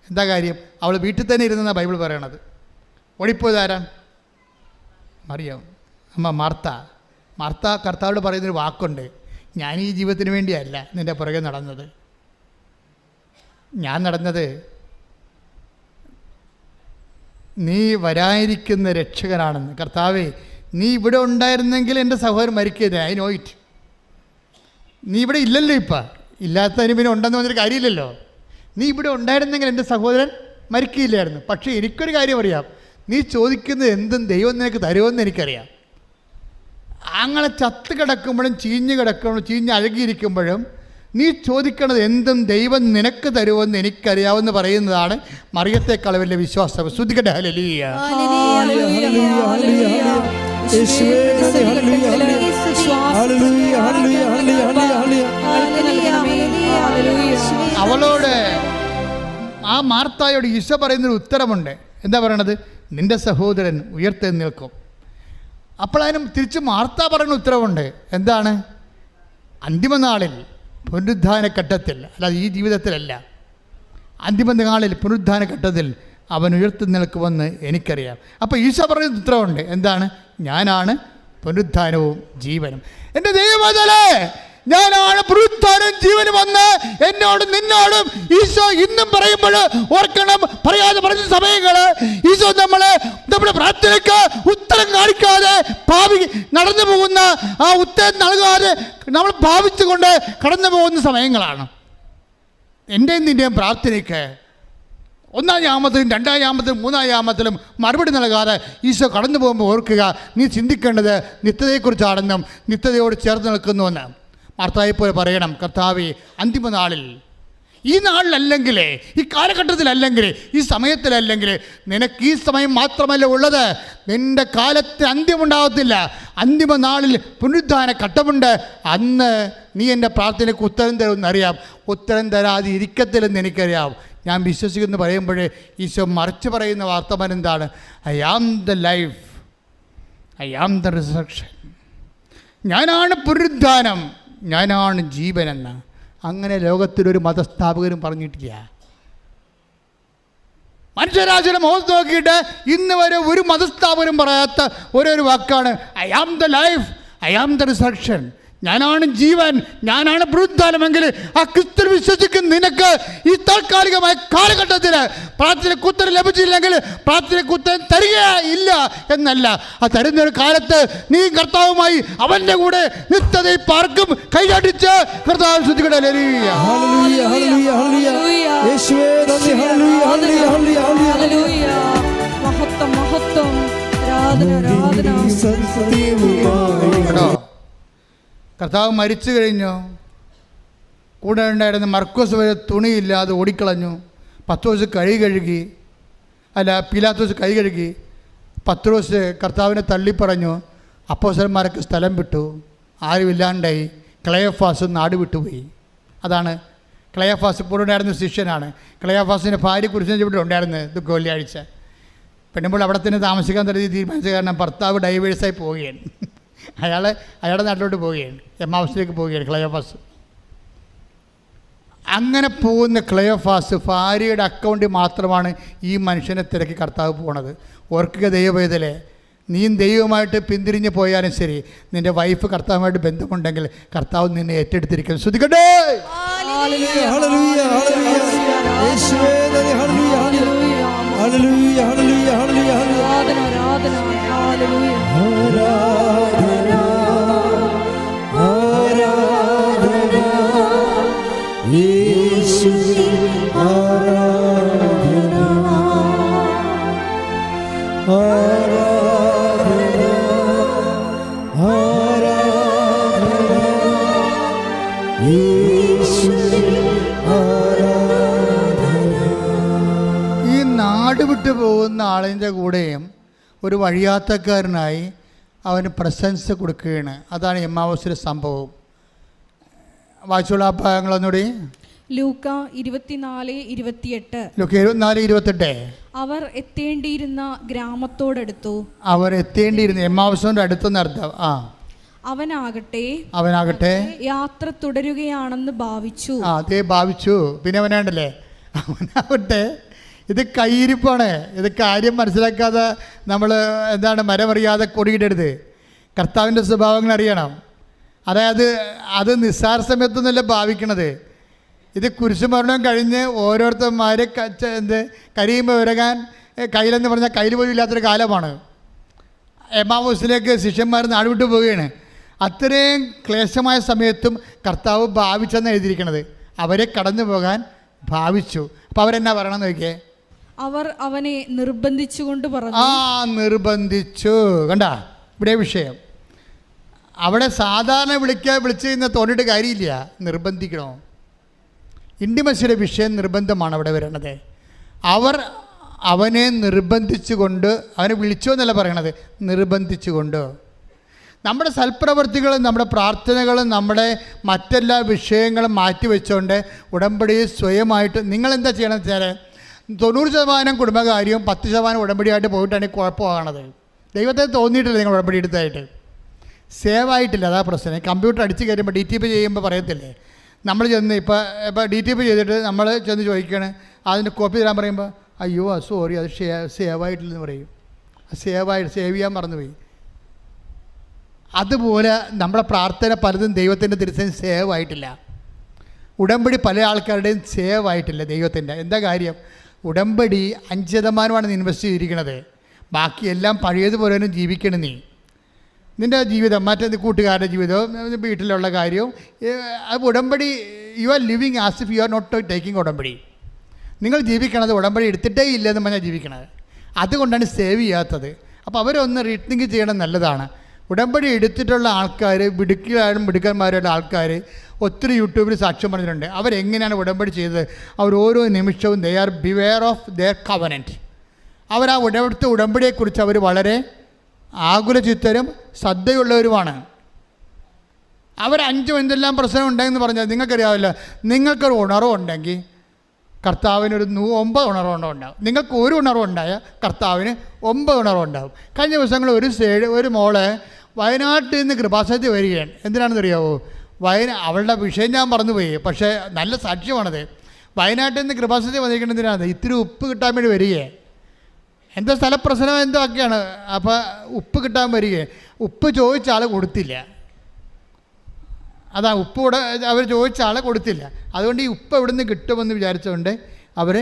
എന്താ കാര്യം? അവൾ വീട്ടിൽ തന്നെ ഇരുന്നെന്നാണ് ബൈബിൾ പറയണത്. ഓടിപ്പോയതാരാ? മറിയം. അമ്മ മാർത്ത കർത്താവോട് പറയുന്നൊരു വാക്കുണ്ട്, ഞാൻ ഈ ജീവിതത്തിന് വേണ്ടിയല്ല നിൻ്റെ പുറകെ നടന്നത്. ഞാൻ നടന്നത് നീ വരാനിരിക്കുന്ന രക്ഷകനാണെന്ന്. കർത്താവേ, നീ ഇവിടെ ഉണ്ടായിരുന്നെങ്കിൽ എൻ്റെ സഹോദരൻ മരിക്കരുത്. I know it. നീ ഇവിടെ ഇല്ലല്ലോ. ഇപ്പം ഇല്ലാത്തതിന് പിന്നെ ഉണ്ടെന്ന് പറഞ്ഞൊരു കാര്യമില്ലല്ലോ. നീ ഇവിടെ ഉണ്ടായിരുന്നെങ്കിൽ എൻ്റെ സഹോദരൻ മരിക്കില്ലായിരുന്നു. പക്ഷേ എനിക്കൊരു കാര്യം അറിയാം, നീ ചോദിക്കുന്നത് എന്തും ദൈവം നിനക്ക് തരുമെന്ന് എനിക്കറിയാം. അങ്ങനെ ചത്ത് കിടക്കുമ്പോഴും ചീഞ്ഞ് അഴുകിയിരിക്കുമ്പോഴും നീ ചോദിക്കണത് എന്തും ദൈവം നിനക്ക് തരുമെന്ന് എനിക്കറിയാമെന്ന് പറയുന്നതാണ് മറിയത്തെക്കാൾ വലിയ വിശ്വാസം. ശ്രുതിക്കട്ടെ ഹല്ലേലൂയ. അവളോട്, ആ മാർത്തായോട് ഈശോ പറയുന്നൊരു ഉത്തരമുണ്ട്. എന്താ പറയണത്? നിന്റെ സഹോദരൻ ഉയർത്തെഴുന്നേൽക്കും. അപ്പോഴതിനും തിരിച്ച് മാർത്ത പറയുന്ന ഉത്തരവുണ്ട്. എന്താണ്? അന്തിമനാളിൽ പുനരുദ്ധാനഘട്ടത്തിൽ, അല്ലാതെ ഈ ജീവിതത്തിലല്ല, അന്തിമനാളിൽ പുനരുദ്ധാനഘട്ടത്തിൽ അവൻ ഉയർത്തെഴുന്നേൽക്കുമെന്ന് എനിക്കറിയാം. അപ്പോൾ ഈശോ പറയുന്ന ഉത്തരവുണ്ട്. എന്താണ്? ഞാനാണ് പുനരുദ്ധാനവും ജീവനും. എൻ്റെ ദൈവമേ, ഞാനാണ് പുനരുദ്ധാനവും ജീവനും വന്ന് എന്നോടും നിന്നോടും ഈശോ ഇന്നും പറയുമ്പോൾ ഓർക്കണം. പറയാതെ പറഞ്ഞ സമയങ്ങൾ ഈശോ നമ്മുടെ പ്രാർത്ഥനയ്ക്ക് ഉത്തരം കാണിക്കാതെ നടന്നു പോകുന്ന, ആ ഉത്തരം നൽകാതെ നമ്മൾ ഭാവിച്ചുകൊണ്ട് കടന്നു പോകുന്ന സമയങ്ങളാണ്. എൻ്റെയും നിൻ്റെയും പ്രാർത്ഥനയ്ക്ക് 1-ാം യാമത്തിലും 2-ാം യാമത്തിലും 3-ാം യാമത്തിലും മറുപടി നൽകാതെ ഈശോ കടന്നു പോകുമ്പോൾ ഓർക്കുക, നീ ചിന്തിക്കേണ്ടത് നിത്യതയെക്കുറിച്ചാണെന്നും നിത്യതയോട് ചേർന്ന് നിൽക്കുന്നുവെന്ന്. മാർത്തായെപ്പോലെ പറയണം, കർത്താവേ, അന്തിമനാളിൽ, ഈ നാളിലല്ലെങ്കിൽ, ഈ കാലഘട്ടത്തിലല്ലെങ്കിൽ, ഈ സമയത്തിലല്ലെങ്കിൽ, നിനക്ക് ഈ സമയം മാത്രമല്ല ഉള്ളത്. നിൻ്റെ കാലത്ത് അന്ത്യമുണ്ടാകത്തില്ല. അന്തിമനാളിൽ പുനരുദ്ധാന ഘട്ടമുണ്ട്. അന്ന് നീ എൻ്റെ പ്രാർത്ഥനയ്ക്ക് ഉത്തരം തരുമെന്നറിയാം. ഉത്തരം തരാതെ ഇരിക്കത്തില്ലെന്ന് എനിക്കറിയാം. ഞാൻ വിശ്വസിക്കുന്നു പറയുമ്പോഴേ ഈശോ മറിച്ച് പറയുന്ന വാർത്തമാനം എന്താണ്? I am the life, I am the resurrection. ഞാനാണ് പുനരുദ്ധാനം, ഞാനാണ് ജീവനെന്ന്. അങ്ങനെ ലോകത്തിലൊരു മതസ്ഥാപകരും പറഞ്ഞിട്ടില്ല. മനുഷ്യരാശിയുടെ മുഖത്ത് നോക്കിയിട്ട് ഇന്ന് വരെ ഒരു മതസ്ഥാപകരും പറയാത്ത ഒരു വാക്കാണ് I am the life, I am the resurrection. ഞാനാണ് ജീവൻ, ഞാനാണ് പുനരുത്ഥാനമെങ്കിൽ ആ ക്രിസ്തു വിശ്വസിക്കുന്ന നിനക്ക് ഈ താൽക്കാലികമായ കാലഘട്ടത്തിൽ പ്രാർത്ഥനയ്ക്ക് ഉത്തരം ലഭിച്ചില്ലെങ്കിൽ പ്രാർത്ഥനയ്ക്ക് ഉത്തരം തരികയില്ല എന്നല്ല, ആ തരുന്നൊരു കാലത്ത് നീ കർത്താവുമായി അവൻ്റെ കൂടെ നിത്യതയിൽ പാർക്കും. കൈയടിച്ച് കർത്താവ് ശ്രദ്ധിക്കട്ടെ. Hallelujah, hallelujah, hallelujah. യേശുവേ നന്ദി. Hallelujah, hallelujah, hallelujah, hallelujah. മഹത്വം, മഹത്വം. ആരാധന, ആരാധന. കേട്ടോ, കർത്താവ് മരിച്ചു കഴിഞ്ഞു. കൂടെ ഉണ്ടായിരുന്ന മർക്കോസ് വരെ തുണിയില്ലാതെ ഓടിക്കളഞ്ഞു. പത്രോസ് കഴുകി പീലാത്തോസ് കഴുകി. പത്രോസ് കർത്താവിനെ തള്ളിപ്പറഞ്ഞു. അപ്പോസ്തലന്മാരൊക്കെ സ്ഥലം വിട്ടു, ആരുമില്ലാണ്ടായി. ക്ലയോഫാസ് നാട് വിട്ടുപോയി. അതാണ് ക്ലയോഫാസ്. ഇപ്പോൾ ഉണ്ടായിരുന്ന ശിഷ്യനാണ്. ക്ലയോഫാസിൻ്റെ ഭാര്യ കുറിച്ച് ഇവിടെ ഉണ്ടായിരുന്നത് വെള്ളിയാഴ്ച. പെണ്ണുമ്പോൾ അവിടെ തന്നെ താമസിക്കാൻ തുടങ്ങി തീരുമാനിച്ച കാരണം ഭർത്താവ് ഡൈവേഴ്സായി പോവുകയാണ്. അയാളുടെ നാട്ടിലോട്ട് പോവുകയാണ്, എമ്മാവസിലേക്ക് പോവുകയാണ് ക്ലയോഫാസ്. അങ്ങനെ പോകുന്ന ക്ലയോഫാസ് ഭാര്യയുടെ അക്കൗണ്ടിൽ മാത്രമാണ് ഈ മനുഷ്യനെ തിരക്കി കർത്താവ് പോണത്. ഓർക്കുക ദൈവവേദലെ, നീയും ദൈവമായിട്ട് പിന്തിരിഞ്ഞ് പോയാലും ശരി, നിൻ്റെ വൈഫ് കർത്താവുമായിട്ട് ബന്ധമുണ്ടെങ്കിൽ കർത്താവ് നിന്നെ ഏറ്റെടുത്തിരിക്കുന്നു. ശ്രദ്ധിക്കട്ടെ. ഹല്ലേലൂയ, ഹല്ലേലൂയ, യേശുവേ നന്ദി. Hallelujah, hallelujah, hallelujah, hallelujah, hallelujah. ആരാധന, ആരാധന. ഹല്ലേലൂയ. ആരാധന, ആരാധന, യേശുവേ ആരാധന, ആരാധന, ആരാധന, യേശുവേ ആരാധന. ഈ നാട് വിട്ടു പോകുന്ന ആളിൻ്റെ കൂടെയും ഒരു വഴിയാത്രക്കാരനായി അവന് പ്രശംസ കൊടുക്കുകയാണ്. അതാണ് എമ്മാവൂസിലെ സംഭവം. വായിച്ചോളൂ ആ ഭാഗങ്ങളൊന്നുകൂടി. ലൂക്ക 24:28. ലൂക്ക 24:28. അവർ എത്തേണ്ടിയിരുന്ന ഗ്രാമത്തോടടുത്തു. അവർ എത്തേണ്ടിയിരുന്നു എമ്മാവൂസിൻ്റെ അടുത്തെന്ന് അർത്ഥം. അവനാകട്ടെ യാത്ര തുടരുകയാണെന്ന് ഭാവിച്ചു. അതേ ഭാവിച്ചു. പിന്നെ അവനാണ്ടല്ലേ, അവനാകട്ടെ. ഇത് കയ്യിരിപ്പാണ്. ഇത് കാര്യം മനസ്സിലാക്കാതെ നമ്മൾ മരമറിയാതെ കൊടിയിടരുത്. കർത്താവിൻ്റെ സ്വഭാവങ്ങൾ അറിയണം. അതായത് അത് നിസ്സാര സമയത്തൊന്നുമല്ല ഭാവിക്കണത്. ഇത് കുരിശുമരണം കഴിഞ്ഞ് ഓരോരുത്തന്മാർ കരിയുമ്പോൾ ഉരകാൻ കയ്യിലെന്ന് പറഞ്ഞാൽ കയ്യിൽ പോലും ഇല്ലാത്തൊരു കാലമാണ്. എമ്മാവൂസിലേക്ക് ശിഷ്യന്മാർ നാടുവിട്ട് പോവുകയാണ്. അത്രയും ക്ലേശമായ സമയത്തും കർത്താവ് ഭാവിച്ചെന്ന് എഴുതിയിരിക്കണത്. അവരെ കടന്നു പോകാൻ ഭാവിച്ചു. അപ്പോൾ അവരെന്നാ പറയണമെന്ന് നോക്കിയേ. അവർ അവനെ നിർബന്ധിച്ചുകൊണ്ട് പറഞ്ഞു. നിർബന്ധിച്ചു. കണ്ട ഇവിടെ വിഷയം. അവിടെ സാധാരണ വിളിച്ച് ഇന്ന് തോന്നിയിട്ട് കാര്യമില്ല, നിർബന്ധിക്കണോ. ഇൻറ്റിമസിയുടെ വിഷയം നിർബന്ധമാണ് അവിടെ വരുന്നത്. അവർ അവനെ നിർബന്ധിച്ചുകൊണ്ട്, അവനെ വിളിച്ചോ എന്നല്ല പറയണത്, നിർബന്ധിച്ചുകൊണ്ട്. നമ്മുടെ സൽപ്രവൃത്തികളും നമ്മുടെ പ്രാർത്ഥനകളും നമ്മുടെ മറ്റെല്ലാ വിഷയങ്ങളും മാറ്റിവെച്ചുകൊണ്ട് ഉടമ്പടിയെ സ്വയമായിട്ട് നിങ്ങളെന്താ ചെയ്യണമെന്ന് വെച്ചാൽ 90% കുടുംബകാര്യവും 10% ഉടമ്പടിയായിട്ട് പോയിട്ടാണ് കുഴപ്പമാകണത്. ദൈവത്തെ തോന്നിയിട്ടില്ല നിങ്ങൾ ഉടമ്പടി എടുത്തായിട്ട്. സേവ് ആയിട്ടില്ല, അതാ പ്രശ്നം. കമ്പ്യൂട്ടർ അടിച്ച് കയറുമ്പോൾ DTP ചെയ്യുമ്പോൾ പറയത്തില്ലേ, നമ്മൾ ചെന്ന് ഇപ്പോൾ DTP ചെയ്തിട്ട് നമ്മൾ ചെന്ന് ചോദിക്കുകയാണ്, അതിൻ്റെ കോപ്പി തരാൻ പറയുമ്പോൾ അയ്യോ സോറി അത് സേവ് ആയിട്ടില്ലെന്ന് പറയും. സേവ് ചെയ്യാൻ മറന്നുപോയി. അതുപോലെ നമ്മുടെ പ്രാർത്ഥന പലതും ദൈവത്തിൻ്റെ തിരുസേന സേവ് ആയിട്ടില്ല. ഉടമ്പടി പല ആൾക്കാരുടെയും സേവ് ആയിട്ടില്ല ദൈവത്തിൻ്റെ. എന്താ കാര്യം? ഉടമ്പടി 5% ഇൻവെസ്റ്റ് ചെയ്തിരിക്കുന്നത്. ബാക്കിയെല്ലാം പഴയതുപോലെ തന്നെ ജീവിക്കണം. നിൻ്റെ ജീവിതം, മറ്റേ കൂട്ടുകാരുടെ ജീവിതവും വീട്ടിലുള്ള കാര്യവും ഉടമ്പടി you are living as if you are not taking ഉടമ്പടി. നിങ്ങൾ ജീവിക്കണത് ഉടമ്പടി എടുത്തിട്ടേ ഇല്ലെന്ന് പറഞ്ഞാൽ ജീവിക്കണത്. അതുകൊണ്ടാണ് സേവ് ചെയ്യാത്തത്. അപ്പോൾ അവരൊന്ന് റീത്തിങ്ക് ചെയ്യണം, നല്ലതാണ്. ഉടമ്പടി എടുത്തിട്ടുള്ള ആൾക്കാർ, മിടുക്കന്മാരുടെ ആൾക്കാർ ഒത്തിരി യൂട്യൂബിൽ സാക്ഷ്യം പറഞ്ഞിട്ടുണ്ട്. അവരെങ്ങനെയാണ് ഉടമ്പടി ചെയ്തത്. അവർ ഓരോ നിമിഷവും they are beware of their covenant. അവർ ആ ഉടമ്പടിയെക്കുറിച്ച് അവർ വളരെ ആകുലചിത്തരും ശ്രദ്ധയുള്ളവരുമാണ്. അവർ 5 എന്തെല്ലാം പ്രശ്നം ഉണ്ടെന്ന് പറഞ്ഞാൽ നിങ്ങൾക്കറിയാമല്ലോ. നിങ്ങൾക്കൊരു ഉണർവുണ്ടെങ്കിൽ കർത്താവിനൊരു 9 ഉണർവുണ്ടാവും. നിങ്ങൾക്ക് ഒരു ഉണർവുണ്ടായാൽ കർത്താവിന് 9 ഉണർവുണ്ടാവും. കഴിഞ്ഞ ദിവസങ്ങൾ ഒരു മോളെ വയനാട്ടിൽ നിന്ന് കൃപാസനത്തിൽ വരികയാണ്. എന്തിനാണെന്ന് അറിയാവോ? അവളുടെ വിഷയം ഞാൻ മറന്നുപോയി, പക്ഷേ നല്ല സാക്ഷ്യമാണത്. വയനാട്ടിൽ നിന്ന് കൃപാസനത്തിൽ വന്നിരിക്കുന്നത് എന്തിനാണ്? ഇത്തിരി ഉപ്പ് കിട്ടാൻ വേണ്ടി വരികയാണ്. എന്താ സ്ഥലപ്രശ്നം എന്തോ ഒക്കെയാണ്. അപ്പോൾ ഉപ്പ് കിട്ടാൻ വരികയാണ്. ഉപ്പ് ചോദിച്ച ആൾ കൊടുത്തില്ല. അതാ ഉപ്പ് കൂടെ അവർ ചോദിച്ച ആളെ കൊടുത്തില്ല. അതുകൊണ്ട് ഈ ഉപ്പ് എവിടെ നിന്ന് കിട്ടുമെന്ന് വിചാരിച്ചുകൊണ്ട് അവർ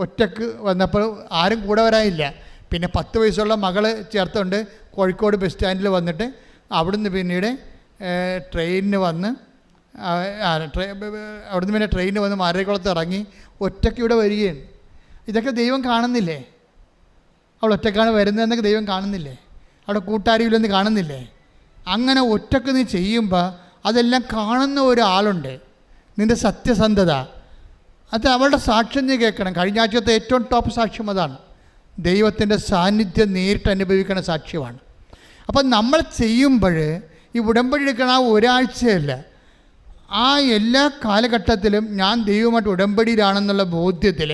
ഒറ്റക്ക് വന്നപ്പോൾ ആരും കൂടെ വരാനില്ല. പിന്നെ 10 വയസ്സുള്ള മകള് ചേർത്തുകൊണ്ട് കോഴിക്കോട് ബസ് സ്റ്റാൻഡിൽ വന്നിട്ട് അവിടുന്ന് പിന്നീട് ട്രെയിനിന് വന്ന് അവിടുന്ന് പിന്നെ ട്രെയിനിന് വന്ന് മാരേക്കുളത്ത് ഇറങ്ങി ഒറ്റയ്ക്ക് ഇവിടെ വരികയാണ്. ഇതൊക്കെ ദൈവം കാണുന്നില്ലേ? അവൾ ഒറ്റക്കാണ് വരുന്നതെന്നൊക്കെ ദൈവം കാണുന്നില്ലേ? അവിടെ കൂട്ടാരിയിലൊന്നും കാണുന്നില്ലേ? അങ്ങനെ ഒറ്റക്ക് നീ ചെയ്യുമ്പോൾ അതെല്ലാം കാണുന്ന ഒരാളുണ്ട്, നിൻ്റെ സത്യസന്ധത. അത് അവളുടെ സാക്ഷ്യം നീ കേൾക്കണം. കഴിഞ്ഞ ആഴ്ചത്തെ ഏറ്റവും ടോപ്പ് സാക്ഷ്യം അതാണ്. ദൈവത്തിൻ്റെ സാന്നിധ്യം നേരിട്ട് അനുഭവിക്കുന്ന സാക്ഷ്യമാണ്. അപ്പം നമ്മൾ ചെയ്യുമ്പോൾ ഈ ഉടമ്പടി എടുക്കണ ആ ഒരാഴ്ചയല്ല, ആ എല്ലാ കാലഘട്ടത്തിലും ഞാൻ ദൈവമായിട്ട് ഉടമ്പടിയിലാണെന്നുള്ള ബോധ്യത്തിൽ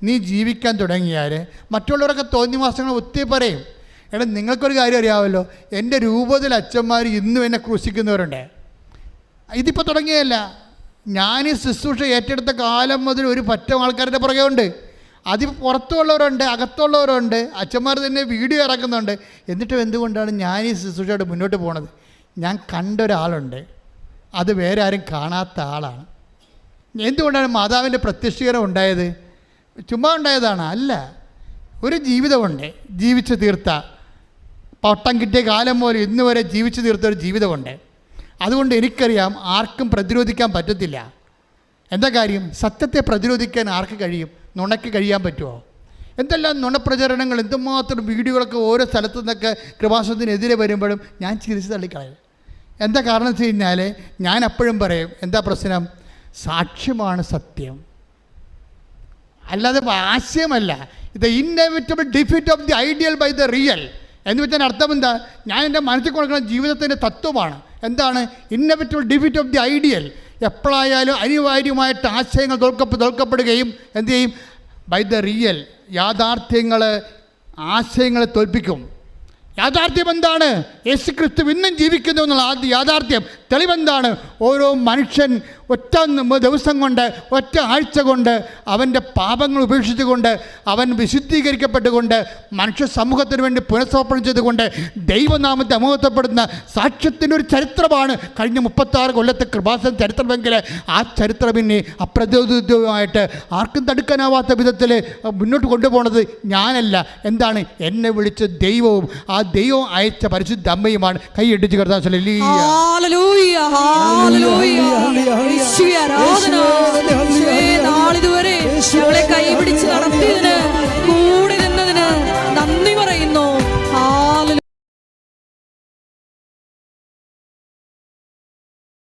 നീ ജീവിക്കാൻ തുടങ്ങിയാൽ മറ്റുള്ളവരൊക്കെ തോന്നിയ മാസങ്ങൾ ഒത്തിരി പറയും. എടാ, നിങ്ങൾക്കൊരു കാര്യം അറിയാമല്ലോ, എൻ്റെ രൂപത്തിൽ അച്ഛന്മാർ ഇന്നും എന്നെ ക്രൂശിക്കുന്നവരുണ്ട്. ഇതിപ്പോൾ തുടങ്ങിയതല്ല, ഞാൻ ഈ ശുശ്രൂഷ ഏറ്റെടുത്ത കാലം മുതൽ ഒരു പറ്റം ആൾക്കാരുടെ പുറകെ ഉണ്ട്. അതിൽ പുറത്തുള്ളവരുണ്ട്, അകത്തുള്ളവരുണ്ട്, അച്ഛന്മാർ തന്നെ വീഡിയോ ഇറക്കുന്നുണ്ട്. എന്നിട്ടും എന്തുകൊണ്ടാണ് ഞാൻ ഈ ശുശ്രൂഷയോട് മുന്നോട്ട് പോണത്? ഞാൻ കണ്ട ഒരാളുണ്ട്, അത് വേറെ ആരും കാണാത്ത ആളാണ്. എന്തുകൊണ്ടാണ് മാതാവിൻ്റെ പ്രത്യക്ഷീകരണം ഉണ്ടായത്? ചുമ്മാ ഉണ്ടായതാണ്? അല്ല, ഒരു ജീവിതമുണ്ട്, ജീവിച്ച് തീർത്ത, പട്ടം കിട്ടിയ കാലം മുതൽ ഇന്ന് വരെ ജീവിച്ച് തീർത്ത ഒരു ജീവിതമുണ്ട്. അതുകൊണ്ട് എനിക്കറിയാം ആർക്കും പ്രതിരോധിക്കാൻ പറ്റത്തില്ല. എന്താ കാര്യം? സത്യത്തെ പ്രതിരോധിക്കാൻ ആർക്ക് കഴിയും? നുണയ്ക്ക് കഴിയാൻ പറ്റുമോ? എന്തെല്ലാം നുണപ്രചരണങ്ങൾ, എന്തുമാത്രം വീഡിയോകളൊക്കെ ഓരോ സ്ഥലത്തു നിന്നൊക്കെ കൃപാസനത്തിനെതിരെ വരുമ്പോഴും ഞാൻ ചിരിച്ച് തള്ളിക്കളയും. എന്താ കാരണം വെച്ച് കഴിഞ്ഞാൽ ഞാൻ അപ്പോഴും പറയും, എന്താ പ്രശ്നം? സാക്ഷ്യമാണ് സത്യം, അല്ലാതെ ആശയമല്ല. ഇത് inevitable defeat of the ideal by the real എന്ന് വെച്ചാൽ അർത്ഥം എന്താ? ഞാൻ എൻ്റെ മനസ്സിൽ കൊടുക്കുന്ന ജീവിതത്തിൻ്റെ തത്വമാണ്. എന്താണ്? Inevitable defeat of the ideal. എപ്പോഴായാലും അനിവാര്യമായിട്ട് ആശയങ്ങൾ തോൽക്കപ്പെടുകയും എന്തു ചെയ്യും? By the real. യാഥാർത്ഥ്യങ്ങൾ ആശയങ്ങളെ തോൽപ്പിക്കും. യാഥാർത്ഥ്യം എന്താണ്? യേശു ക്രിസ്തു ഇന്നും ജീവിക്കുന്നു എന്നുള്ള ആദ്യ യാഥാർത്ഥ്യം. തെളിവെന്താണ്? ഓരോ മനുഷ്യൻ ഒറ്റ ദിവസം കൊണ്ട്, ഒറ്റ ആഴ്ച കൊണ്ട് അവൻ്റെ പാപങ്ങൾ ഉപേക്ഷിച്ചുകൊണ്ട്, അവൻ വിശുദ്ധീകരിക്കപ്പെട്ടുകൊണ്ട്, മനുഷ്യ സമൂഹത്തിന് വേണ്ടി പുനഃസമർപ്പണം ചെയ്തുകൊണ്ട് ദൈവനാമത്തെ അമഹത്വപ്പെടുന്ന സാക്ഷ്യത്തിൻ്റെ ഒരു ചരിത്രമാണ് കഴിഞ്ഞ 36 കൊല്ലത്തെ കൃപാസന ചരിത്രമെങ്കിൽ ആ ചരിത്രം ഇനി അപ്രതിരോധിതമായിട്ട് ആർക്കും തടുക്കാനാവാത്ത വിധത്തിൽ മുന്നോട്ട് കൊണ്ടുപോകുന്നത് ഞാനല്ല. എന്താണ്? എന്നെ വിളിച്ച ദൈവവും ആ ദൈവം അയച്ച പരിശുദ്ധ അമ്മയുമാണ്. കൈയടിച്ച് കർത്താവ്